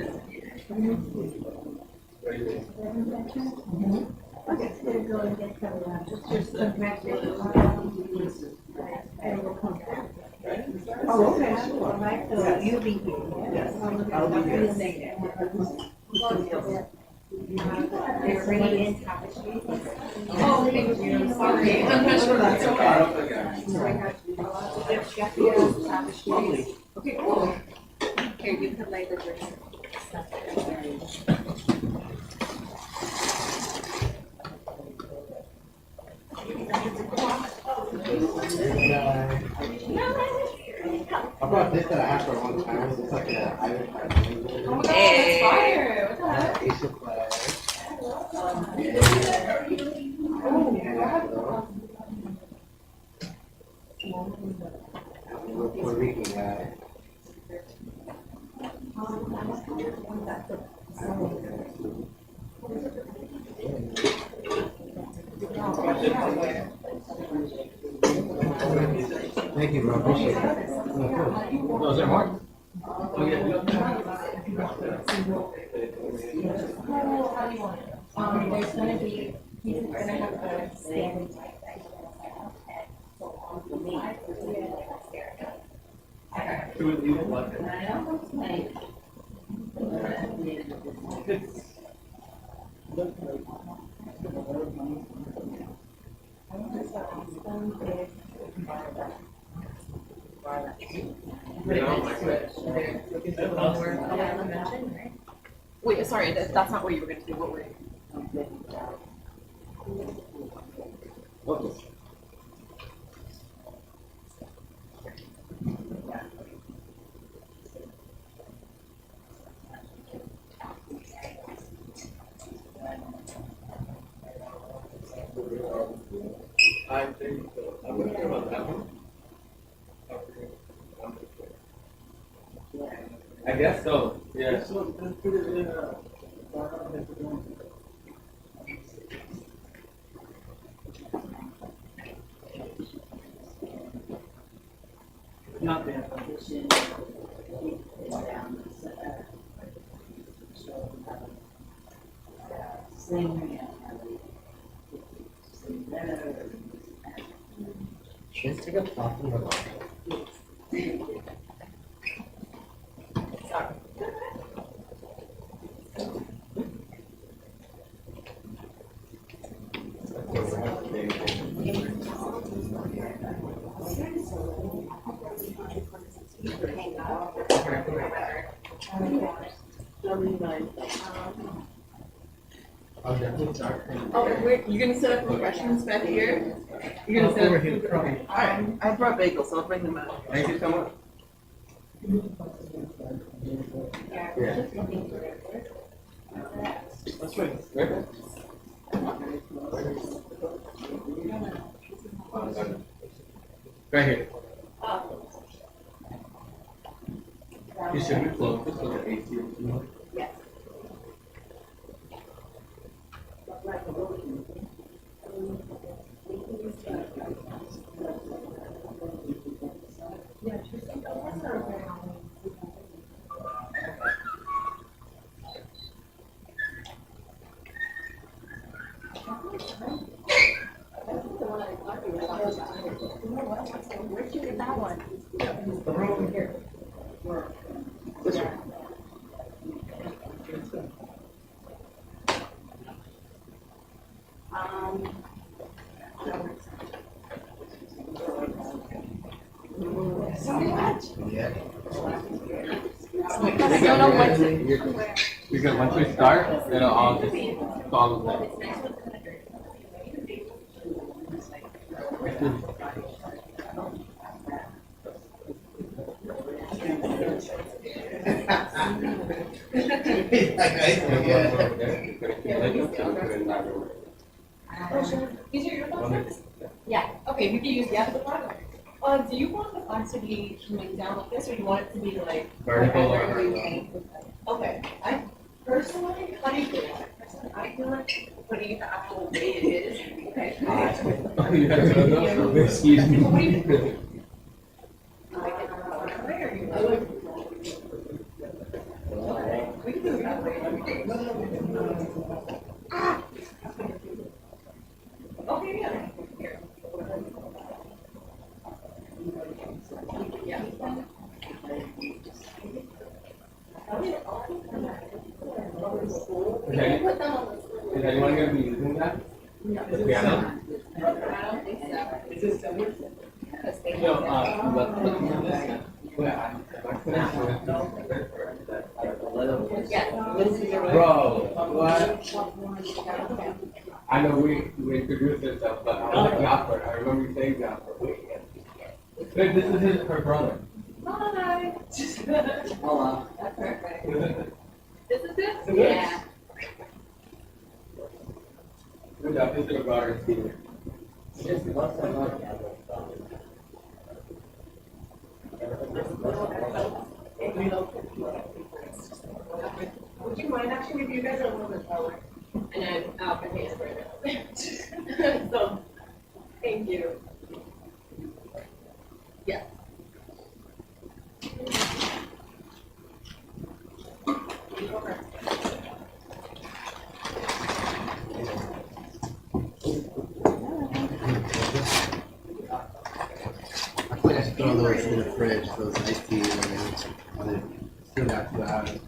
I'm just gonna go and get some, just congratulations. And we'll come back. Oh, okay, sure. All right, so you'll be here. Yes, I'll be here. They're bringing in tapestries. Oh, thank you. Sorry. That's okay. Tapestries. Okay, cool. Here, you can lay the dress. I brought this that I have for a long time. It's like an Irish flag. Oh my god, that's fire. What the heck? Asian flag. Puerto Rican guy. Thank you, bro. Appreciate it. No, is there more? Oh, yeah. There's gonna be, he's gonna have a stand. Should we leave it like Like, Wait, sorry, that's not what you were gonna do, what were you? I think so. I'm gonna go on that one. I guess so, yeah. Not bad condition. Down the center. Sling. Should I take a puff from the line? I'll definitely start. Oh, wait, you gonna set up refreshments back here? You're gonna set up. Over here, probably. Alright, I brought bagels, so I'll bring them out. Thank you so much. Yeah. That's right. Right here. You should be close, just so the AC is. Where'd you get that one? This one. Yeah. I don't know what to. Because once we start, it'll all just follow that. These are your phones? Yeah. Okay, you can use the other one. Do you want the flags to be coming down like this, or do you want it to be like? Vertical or horizontal? Okay, I personally, how do you feel about it? I feel like putting it the actual way it is. Okay. You have to know. Excuse me. What do you think? Like it that way, or you like? Okay, we can do it that way. Okay, yeah. Here. Yeah. Okay. Is anyone gonna be using that? The piano? I don't think so. Is this similar? Because they No, have but looking at this, bro, what? I know we introduced ourselves, but I was like Gopper. I remember you saying Gopper. Wait, this is her brother. Hi. Hello. That's perfect. This is it? Yeah. Good job, this is her brother, Steven. Would you mind actually if you guys are a little bit taller? And then I'll put hands right now. So, thank you. Yeah. I feel like I should throw those in the fridge, those iced teas, and then still got 2 hours.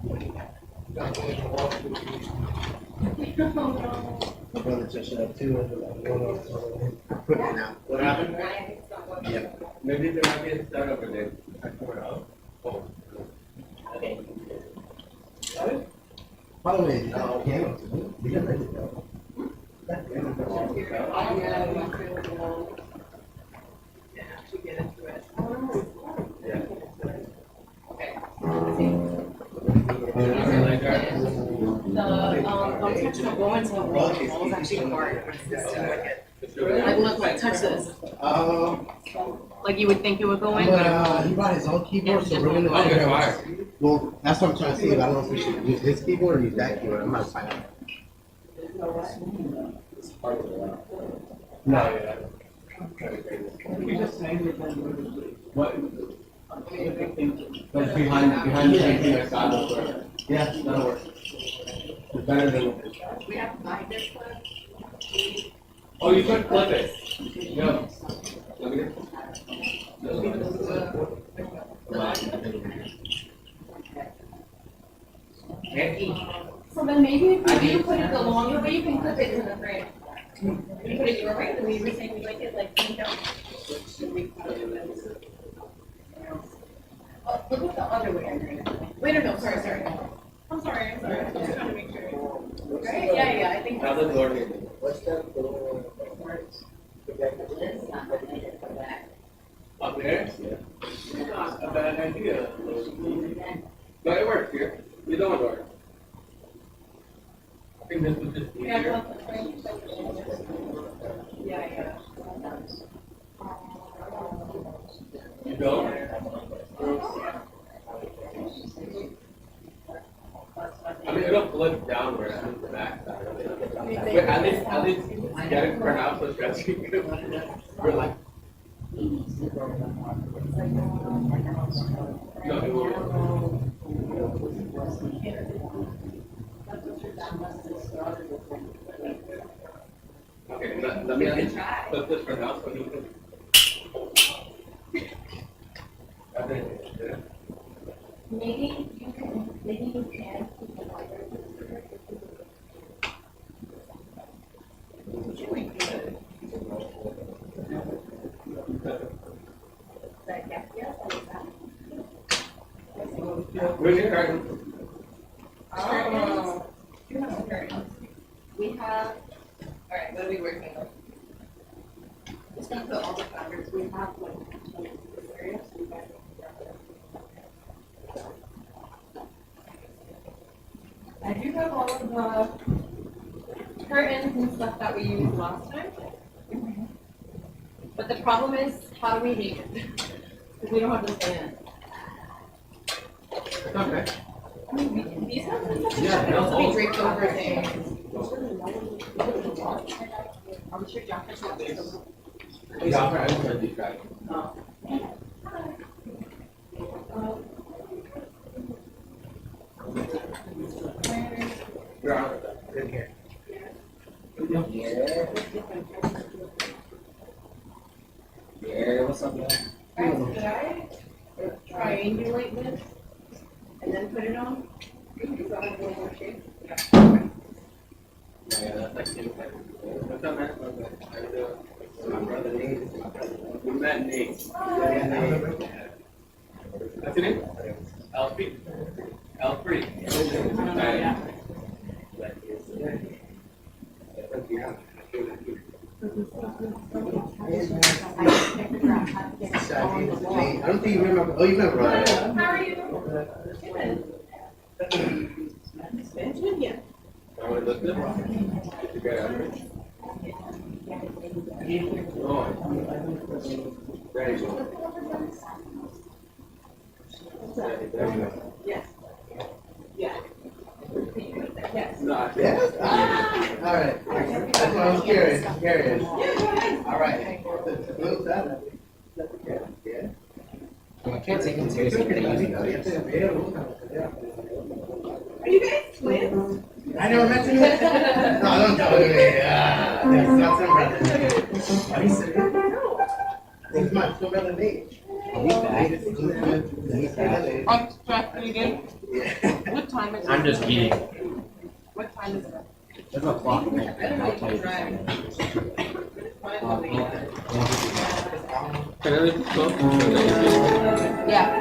My brother just shut up too. Equipment now. What happened? Yeah. Maybe there might be a startup in there. I poured out. Oh. By the way, piano, we got ready to go. Don't touch the go into the wall. The wall is actually hard. Like, look, like, touch this. Like you would think it would go in, but. He brought his own keyboard, so we're gonna. Okay, fire. Well, that's what I'm trying to see. I don't know if we should use his keyboard or use that keyboard. I'm not finding out. No, yeah. What? That's behind the same thing I saw before. Yeah. That'll work. It's better than. We have to buy this one. Oh, you could flip it. No. Let me get. So then maybe if you put it the longer way, you can clip it to the frame. You put it your way, the way you were saying we like it, like, you know? Oh, look at the other way. Wait, no, sorry. I'm sorry. I'm just trying to make sure. Right? Yeah, I think. Now the door. What's that? Up there? Yeah. Not a bad idea. No, it works here. You don't work. I think this was just easier. Yeah. You don't? I mean, it'll flip downward on the back side. But at least get it for now so stretching. We're like. No, it won't. Okay, let me flip this for now so you can. Maybe you can. Where's your curtain? You have some curtains. We have, alright, what are we working on? Just gonna put all the fabrics we have, like, this area, so we got. I do have all of the curtains and stuff that we used last time. But the problem is, how do we make it? Because we don't have the stand. Okay. I mean, these have been such a Yeah, should also no. be draped over things. I'm sure Josh has got this. Yeah, I was gonna do that. You're on. In here. Yeah, what's up, man? Alright, could I triangulate this and then put it on? Is that like a little more shape? Yeah, that's like what's up, man? How you doing? My brother Nate. We met Nate. What's your name? Alfie. Alfred. I don't think you remember. Oh, you remember. How are you? Yeah. I want to look good. Get you guys Alfred. Oh. There you go. There you go. Yes. Yeah. Yes. No, Yes? All right. That's why I was curious. All right. Move that. Yeah. Well, I can't take it seriously. Are you guys twins? I never met you. No, don't tell me. That's not some brother. Are you serious? No. It's my twin brother Nate. He's back. I'm back again. Yeah. What time is it? I'm just eating. What time is it? There's no clock, right? I don't know I'll if tell you you. drive. Can I just go? Yeah.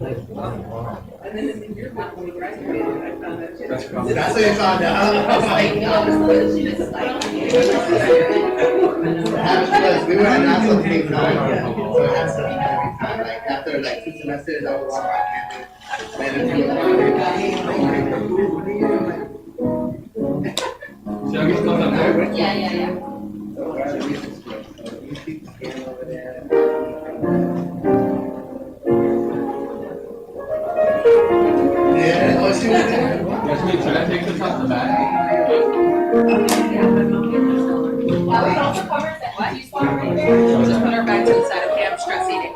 And then in your house, when we graduated, I found that. That's what you're talking about. She was like. We were at national team time, so it has to be every time, like after like 2 semesters, I would walk by campus. And then Should I get stuff up there? Yeah. So we're at the music school, so you keep the scan over there. Yeah, oh, she was there. Yes, wait, should I take this off the back? We'll just put her back to the side, okay, I'm stress eating.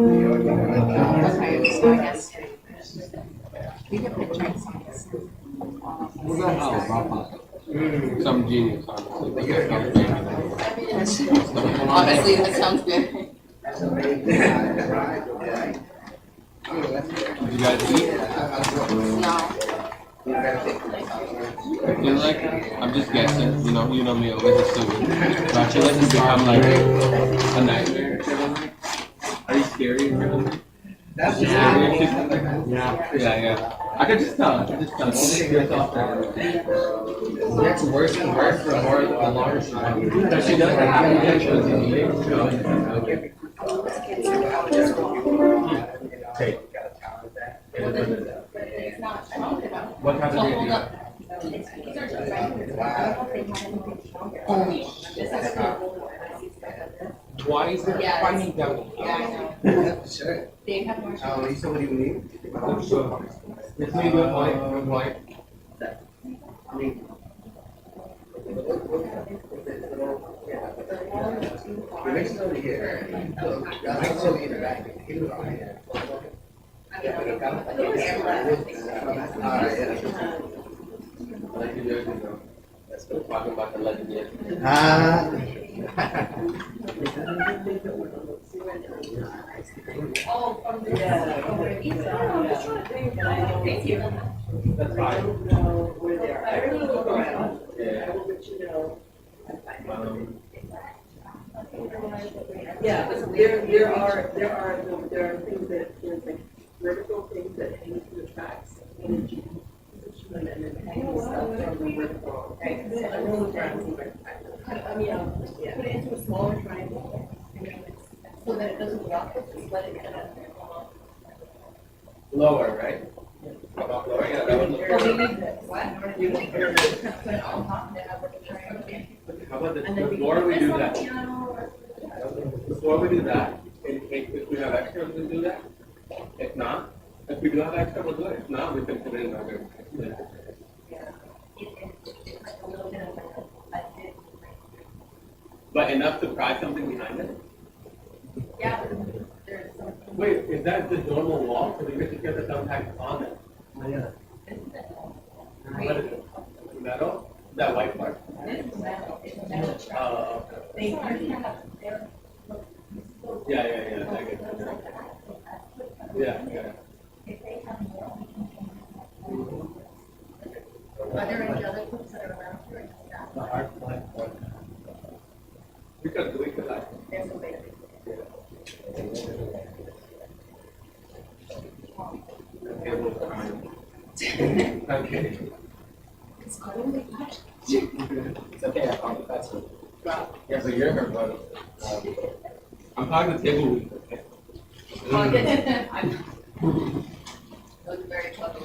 Okay, so I guess. We can put drinks on this. What's that? Oh, some genius, honestly. Honestly, that sounds good. Did you guys eat? No. I feel like, I'm just guessing, you know me, always assuming. But I feel like it's become like a nightmare. Are you scary? That's You just scary? Yeah. I could just tell. It gets worse and worse the more the longer she goes. So she doesn't have to get Take. What kind of beer do you have? Why is it Yes. finding down? Yeah, I know. Sure. They have more. You said what do you need? It's me, good white. I mean. It makes it over here. That's so interactive. Keep it on here. Alright, yeah. Like you guys know. Let's go talking about the legendary. Oh, from the. Thank you. That's I fine. don't know where they are. I already look around. Yeah. I will let you know. Yeah, There are things that, there's like vertical things that hang to the tracks, energy. And then hanging stuff from the vertical. Right, so I will look around and see if I can. I mean, yeah. Put it into a smaller triangle. so that it doesn't drop, just let it kind of. Lower, right? How about lower? Yeah, that would look Well, we good. need this, what? You need to put it on top and have like a triangle. How about And this? then Before we this do on that, piano or- before we do that, if we have extra, we'll do that. If not, if we do have extra, we'll do it. If not, we can put it in our. But enough to pry something behind it? Yeah, there's some. Wait, is that the normal wall? Because we get to get the thumbtacks on it. Yeah. What is it? Metal? That white part? It's metal, it's metal. Okay. They have. Yeah, I get that. Yeah. Are there any other groups that are around here? The art black. We could like. There's a big. Okay. It's only. It's okay, I found the best one. Yeah, so you're her brother. I'm talking to table week. Well, yeah, I'm. Look very clever.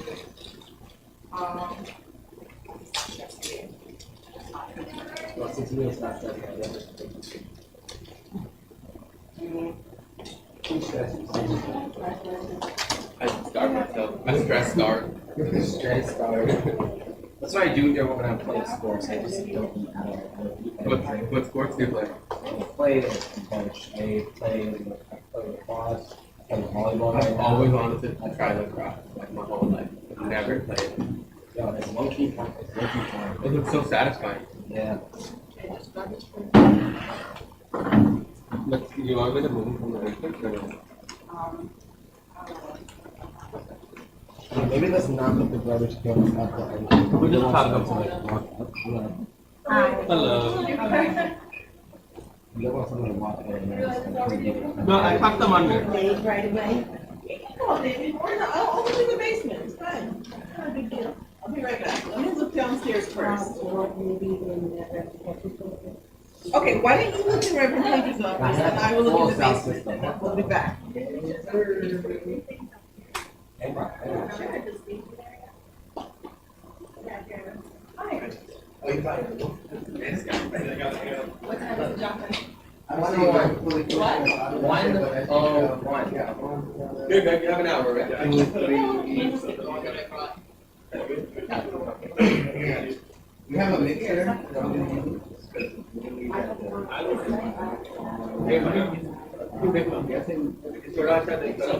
Well, 6 minutes left, I guess. Too stressed. I starved myself. I stress starved. Stress started. That's what I do here when I play sports. I just don't eat out. What sports do you play? I play bench. I play lacrosse, I play volleyball. I've always wanted to try lacrosse, like my whole life. I've never played. Yeah, it's low-key fun. It's low-key fun. It looks so satisfying. Yeah. Look, you want me to move from the basement or no? Maybe let's not put the garbage cans out there. We're just talking about Hello. You don't want someone to walk in and No, I packed them under. Leave right away. Oh, David, I'll open in the basement, it's fine. Not a big deal. I'll be right back. Let me look downstairs first. Okay, why don't you look in Reverend Hunter's office and I will look in the basement. We'll be back. Good, man, you have an hour, right? You have a mixer?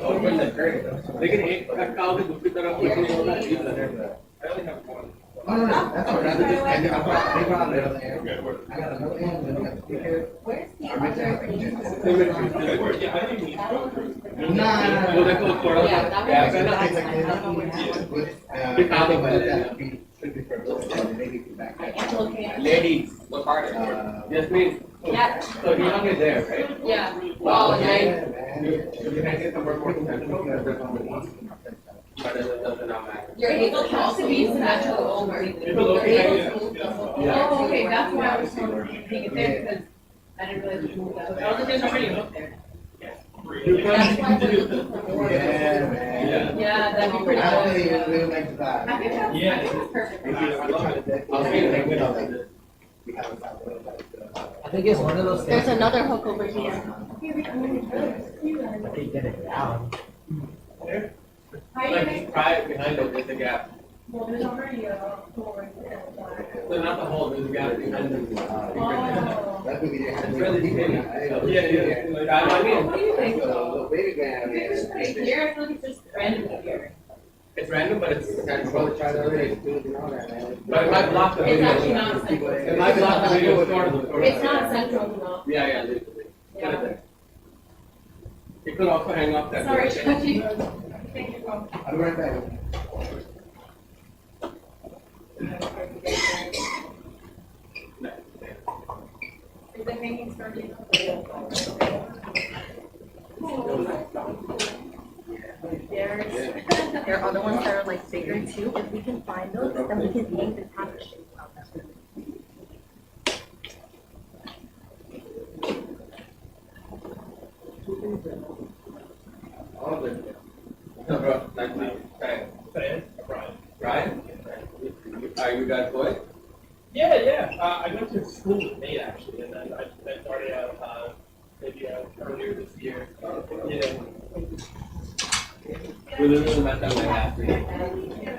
Open the curtain. लेकिन एक खटका होगा दूसरी तरफ कुछ नहीं होगा I only have one. Oh, no, that's all right. They brought it up there. I got another one, and we got the speaker. Our mixer has like this. Yeah, I didn't need Nah. वो देखो थोड़ा सा gap है ना Should be for a little bit, maybe back there. ladies look harder yes please Yeah. so he hung it there right Yeah. wow Oh, nice Yeah, man. you can get some more potential but it doesn't matter You're able to also use the natural over. People look You're at able you. to move them. Yeah. Oh, okay, that's why I was thinking it there, because I didn't realize you moved that. I was like, there's already a hook there. you can That's why I was do looking for more. Yeah, man. Yeah, that'd be pretty I really, good. really like the vibe. I think that's, I think that's perfect. If you want to try to decorate, I'll see you later. we have a vibe. I think it's one of those things. There's another hook over here. I can get it down. like try it behind it there's a gap Well, there's already a hole right there. so not the hole there's a gap behind it That's what we did. it's really thin yeah like I mean What do you think? So, the baby man, Here, I feel like it's just random here. it's random but it's I'm going to try to already do it and all that, man. but it might block the It's video actually not central. it might block the video sort of It's not central enough. yeah literally put it there you could also hang off that Sorry, door. Shachi. I'll be right back. Is the hanging starting? There are other ones that are like bigger too. If we can find those, then we can make the tapestry out of them. All of it. No, bro, like me. Brian. Brian? Are you guys boys? Yeah. I went to school with Nate actually, and then I started out maybe earlier this year. Yeah. We literally met them like last week.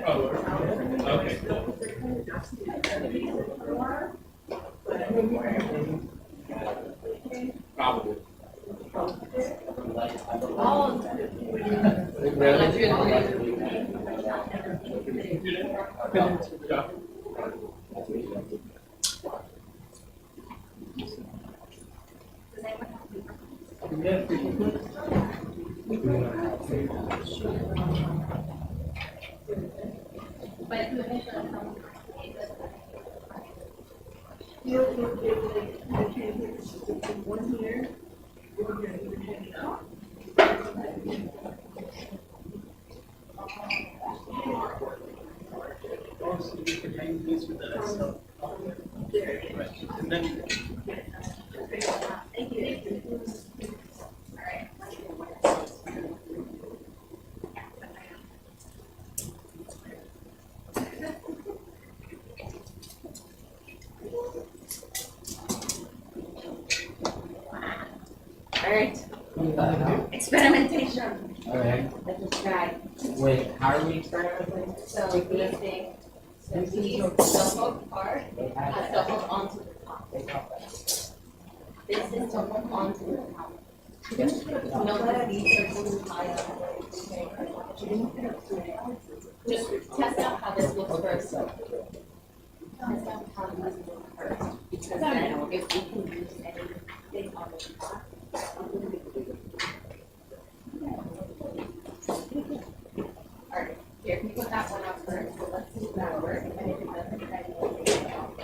Oh, okay. Probably. One here. And then Alright. Experimentation. Alright. Let's just try. Wait, how are we experimenting? So basting. So these don't hold hard, has to hold onto the top. This is to hold onto the top. No, but these are too high up. Just test out how this looks first. Test out how this looks first. Because then if we can use anything on the top. Alright, here, can you put that one up first? So let's see if that works. And if it doesn't, then we'll take it out.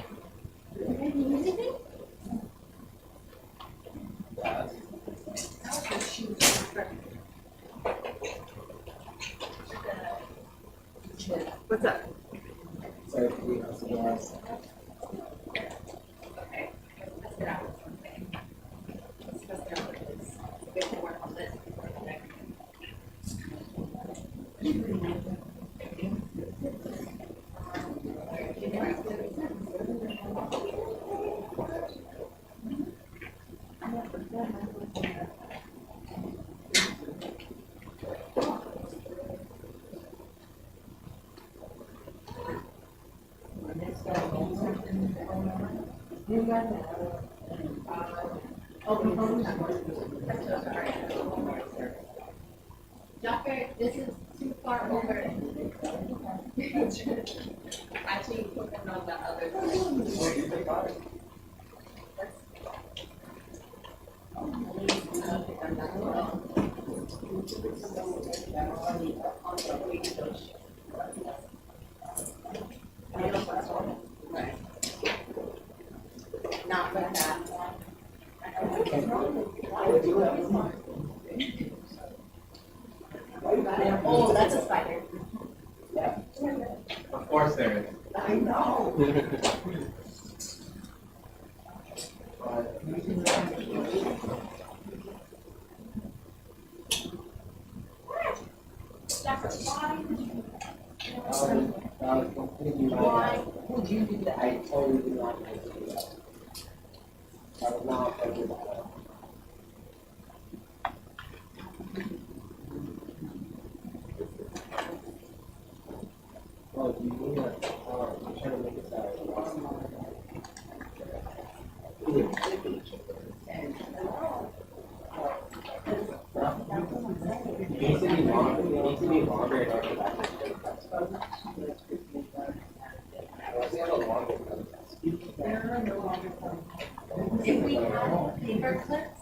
What's up? Sorry for being us again. Okay, let's get out with something. Let's get out with this. We have to work on this before the next. Doctor, this is too far over. Actually, put them on the other side. Not like that. Oh, that's a spider. Of course there is. I know. Why would you do that? I totally did not like to do that. I would not ever do that. Well, you need a, I'm trying to make it sound. It needs to be longer, it needs to be longer in order to actually take that stuff. If we had paper clips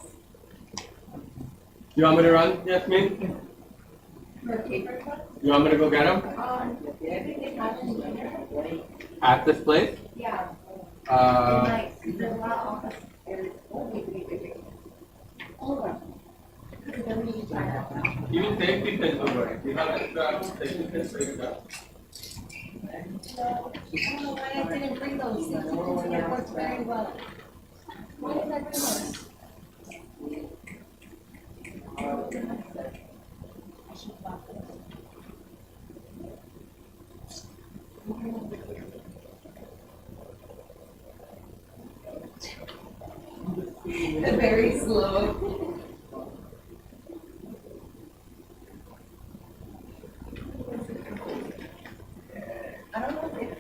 You want me to run, Yasmin? for paper clips, You want me to go get them? I think they have in here. At this place? Yeah. Uh, Like, there's a lot of office areas. Hold on. Because then we can try that out. you can take these things over. You have extra safety pins for you to I don't know why I didn't bring those. It works very well. Why did I bring those? Very slow. I don't know if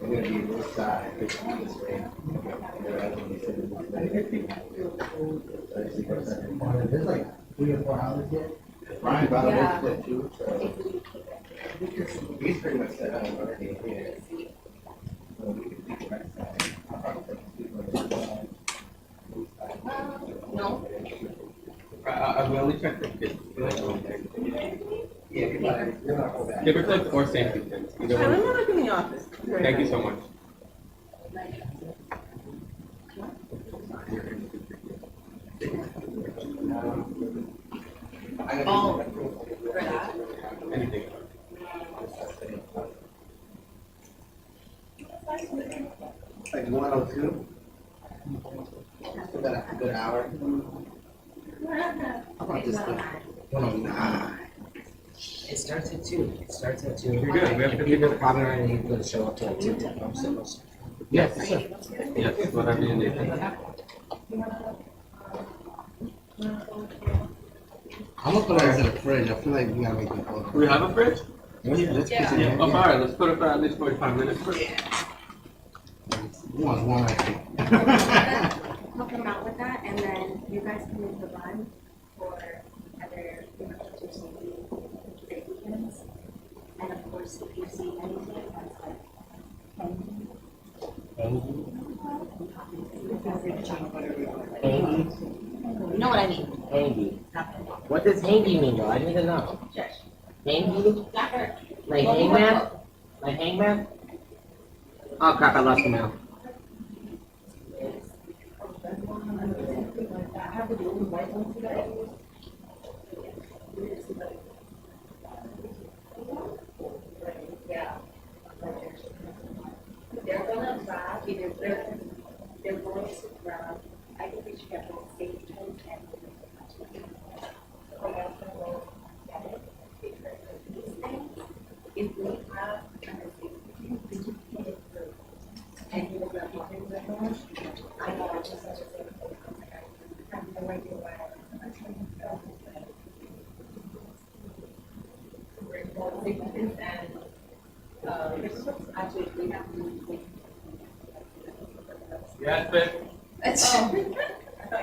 We're gonna be this side, this way. There's like 3 or 4 houses here. Brian bought a Yeah. big split too, so he's pretty much set up already here. So we can take the right side. I'll probably take the people on no. we only check the kids. Yeah, you're not going back. Paper clips or safety pins, either I'm one. gonna look in the office. Thank you so much. Oh, for that? Anything. Like 102? About a good hour. How about this thing? 109. It starts at 2. It starts at 2. You're good. We have And to people probably aren't even going to show up till like 2:10. I'm so Yes, yes, whatever you need. I'm gonna put ours in the fridge. I feel like we gotta make it cold. Do we have a fridge? Yeah, let's Yeah. put it in. Oh, all right, let's put it for at least 45 minutes. We want one, I think. Help them out with that, and then you guys can make the run for other, safety pins. And of course, if you see anything that's like, you know what I mean? Hangy. What does hangy mean though? I need to know. Hangy? Like hangman? Like hangman? Oh crap, I lost the mail. They're gonna grab, they're going to grab, I think we should get the safety pins and. If we have a safety pin, we can pin it through. And you will grab the pins and those. I know, I just have to say, I'm the way you are. Safety pins and, actually, we have to. Yes, babe. I thought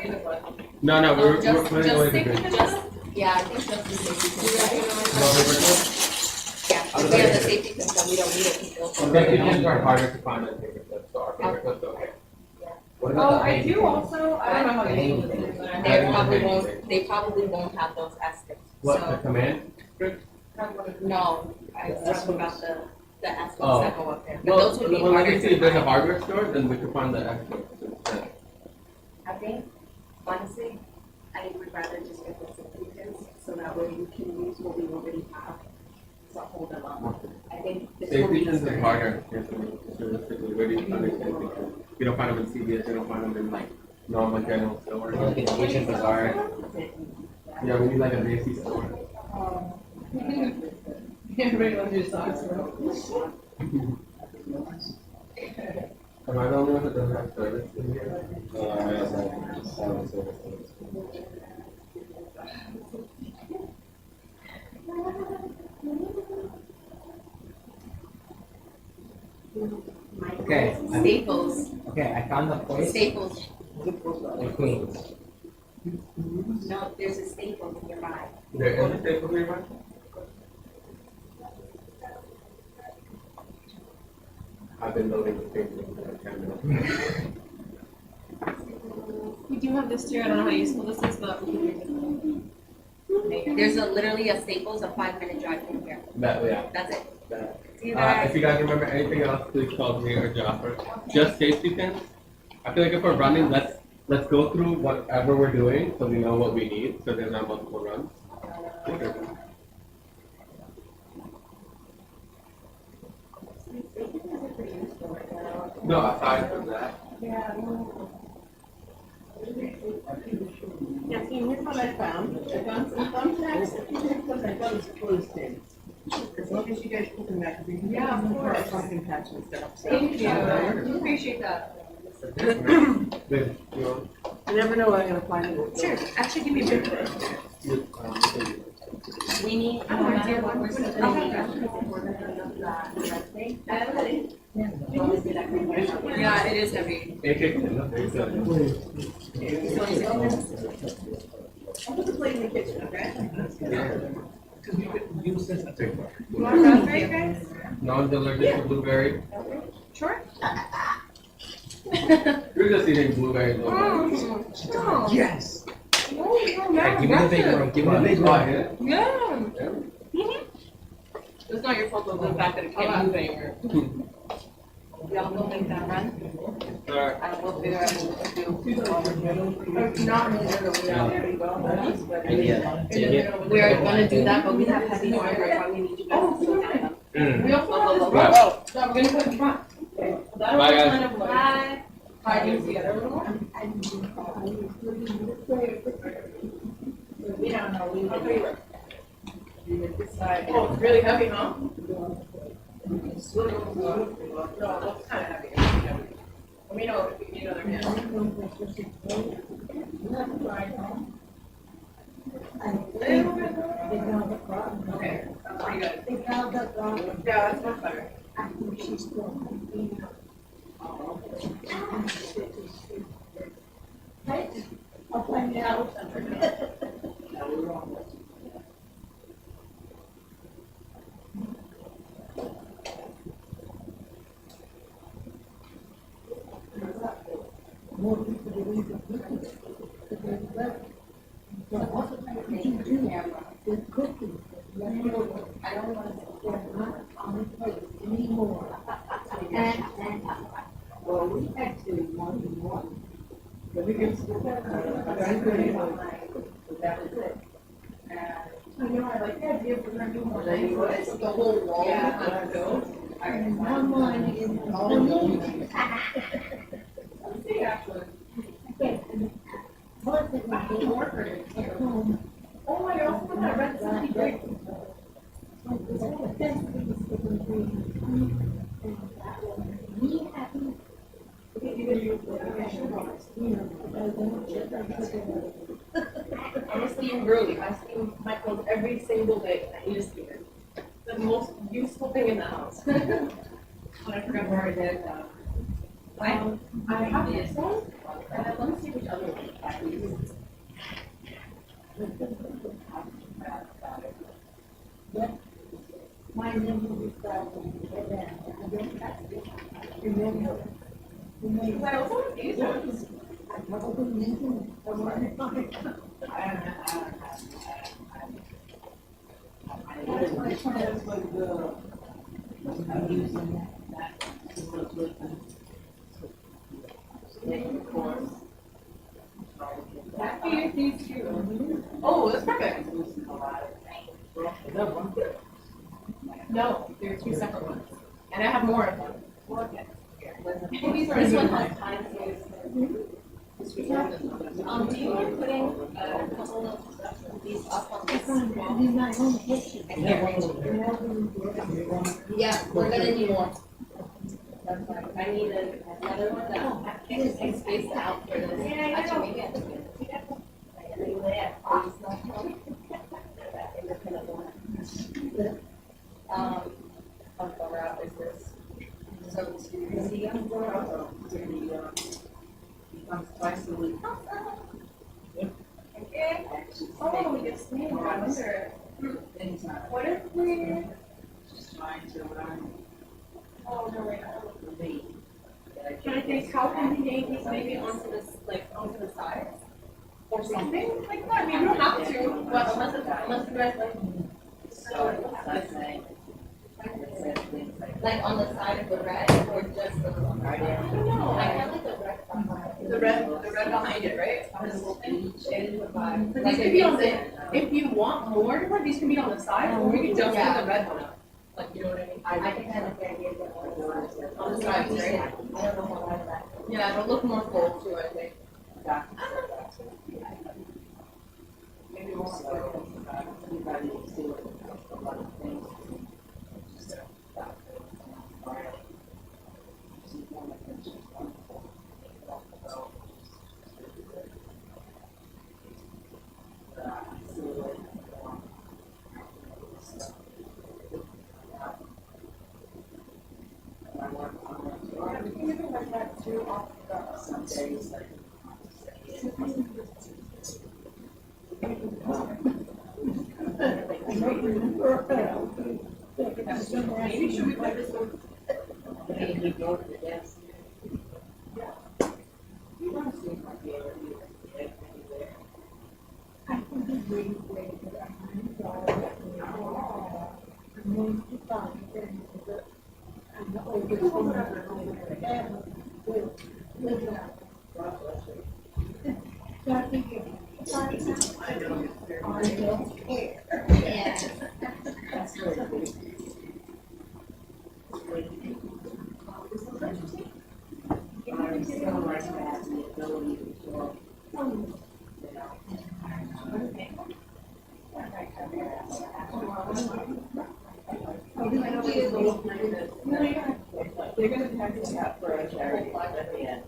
you were. No, no, we're Just putting away the safety drink. pins? Yeah, I think just the safety pins. Yeah, I'll we have the safety pins, so we don't need it to fill. Safety pins are harder to find than paper clips, so our paper clips are okay. What Oh, about the I hangy? do also, I don't know how to use it. They probably won't have those aspects, What, the so, command? no, I was talking about the aspects Oh. that go up there, but Well, those would be well, like harder I see, to if there's a find. hardware store, then we can find the extras instead. I think, honestly, I would rather just get the safety pins, so that way you can use what we already have to hold them up. I think this will Safety be pins easier. are harder, realistically, where do you find these safety pins? You don't find them in CVS, you don't find them in like normal general store. Like an Asian bazaar. Yeah, we need like a Macy's store. Everybody wants your socks, bro. Am I the only one that doesn't have service in here? Okay. Staples, Okay, I found the place Staples, in Queens. no, there's a Staples nearby. There is a Staples nearby? I've been loading the Staples into my camera. We do have this too, I don't know how useful this is, but. There's literally a Staples, a 5-minute drive from here, That, yeah. that's it. That. See that? If you guys remember anything else, please call me or Jaffer. Just safety pins. I feel like if we're running, let's go through whatever we're doing so we know what we need, so there's not multiple runs. No, aside from that. Yeah, see, here's what I found. I found some thumbtacks, a few things I found some clothespins. As long as you guys put them back, we can Yeah, of use them for a course. pumpkin patch and stuff. So. Thank you, I appreciate that. Babe, you want- You never know what I'm gonna find. in it. Sure, actually, give me a break. We need, no matter what we're still gonna need. Yeah, it is heavy. I'll put the plate in the kitchen, okay? You want raspberry, guys? Non-allergic to blueberry. Sure. You're just eating blueberries. Yes. Hey, give me the big one. Give me the big one. Yeah. It's not your fault though, the fact that it can't move anywhere. Y'all go make that run, Alright. and we'll figure out what to do. Not in the middle, yeah, pretty well. Yeah. We're gonna do that, but we have heavy hardware, why we need you guys to slow down. We also have the Right. logo. So I'm gonna put it in front. Okay. That'll Bye, guys. kind of like. Bye. Hi, do you see the other one? We don't know, we will. This side. Oh, it's really heavy, huh? No, it's kind of heavy. Let me know if you need another hand. They found the problem. Okay, that's pretty good. They found the problem. Yeah, that's much better. I think she's still, you know. Right? I'll find out. More people believe it. But also, what you do, is cooking. I don't want to, they're not on the plate anymore. And, well, we actually one. But we can still, that was it. You know, I like the idea of doing more things, but it's the whole wall. Yeah. And one line is all the see, actually. What did we do? At home. Oh my God, I read something great. I'm a steam girly. I steam my clothes every single day. I need a steamer. The most useful thing in the house. When I forgot where I did. I have this one, and then let me see which other one I use. My name is remember. Because I also have these ones. I probably need them. These two. Oh, that's perfect. No, they're two separate ones. And I have more of them. This one has time space. Do you mind putting a couple of these up on this wall? I can't reach it. Yeah, we're gonna need more. That's fine. I need another one that can space out for this. Actually, maybe I can. How far out is this? So to see, Comes twice a week. okay. Oh, we get snail. I wonder. Anytime. What if we? Just trying to learn Oh no, wait. the beat. Can I think? How can we hang these maybe onto this, like onto the sides, or something like that? I mean, you don't have to, but unless you guys like. So, that's saying, Like on the side of the red, or just the one? I don't know. I kind of like the red behind. The red behind it, right? On this little thing. But these could be on the. If you want more, these can be on the side, or we could just put the red one up. Like, you know what I mean? I can kind of get the idea of on the sides, right? I don't know how I that. Yeah, it'll look more full too, I think. yeah. Maybe we'll see everybody see a lot of things. Some days, Maybe should we put this one? maybe go to the desk. You want to see my favorite anywhere. I can be really great, but I'm going to find them. I'm the oldest one. So I think I don't care. Yeah. That's really I still like to have the ability to talk. They're gonna package that for a charity at the end.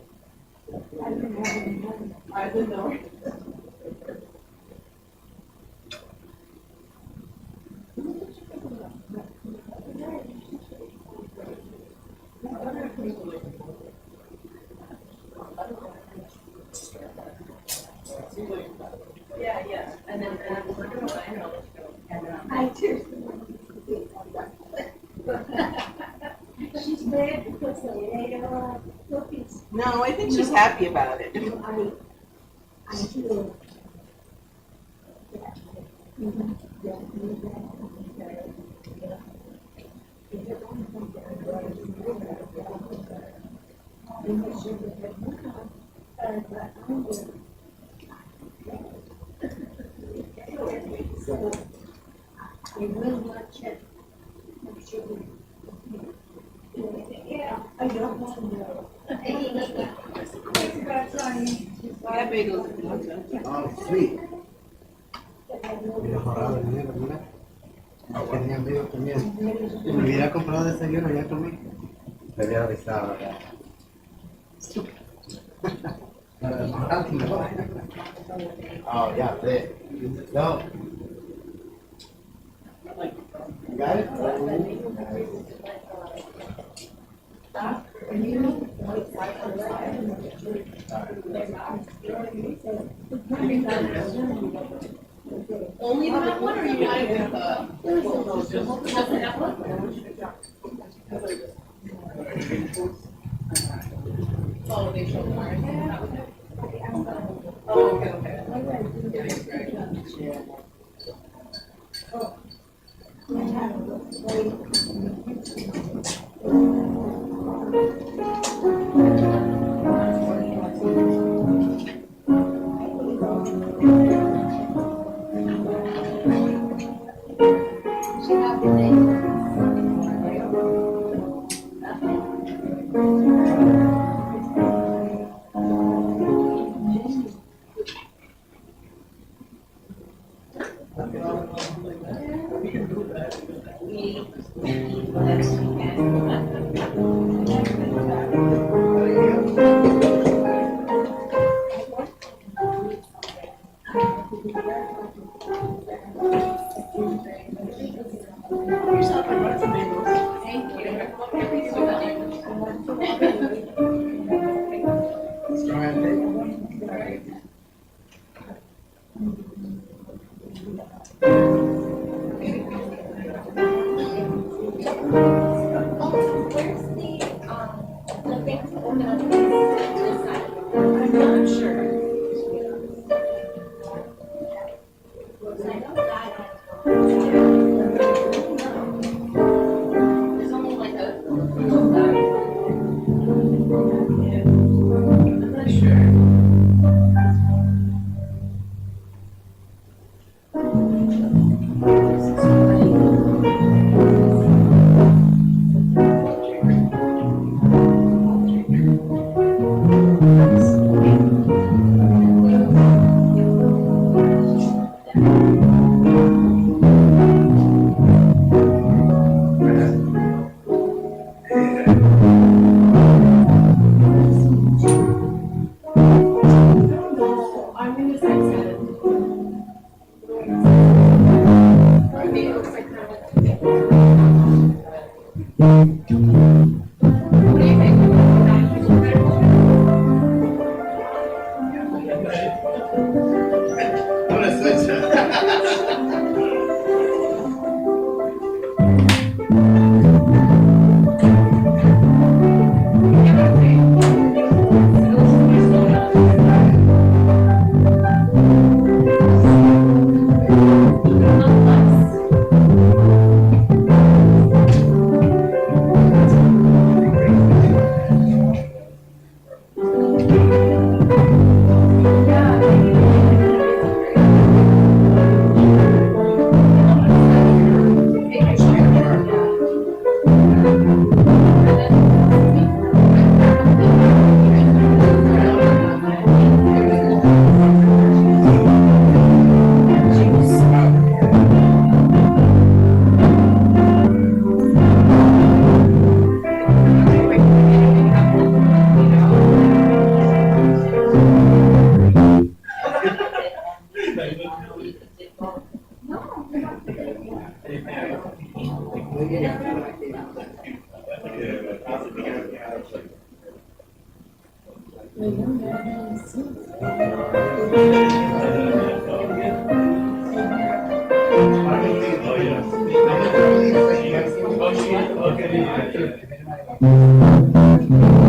I didn't know. Yeah, yeah, and then, we're gonna find out. I too. She's mad because they ate cookies. No, I think she's happy about it. I feel. So, we will watch it. I'm sure we. Yeah, I don't want to know. Yeah, bagels. Oh, sweet. Mejorado el dinero, mira. Tenía amigos también. Si me hubiera comprado desayuno, ya comí. Me hubiera avisado. Oh, yeah, there. No. Got it? Only that one, or you got it with, doesn't have one? Oh, they showed the Oh, okay, okay. Oh, yeah.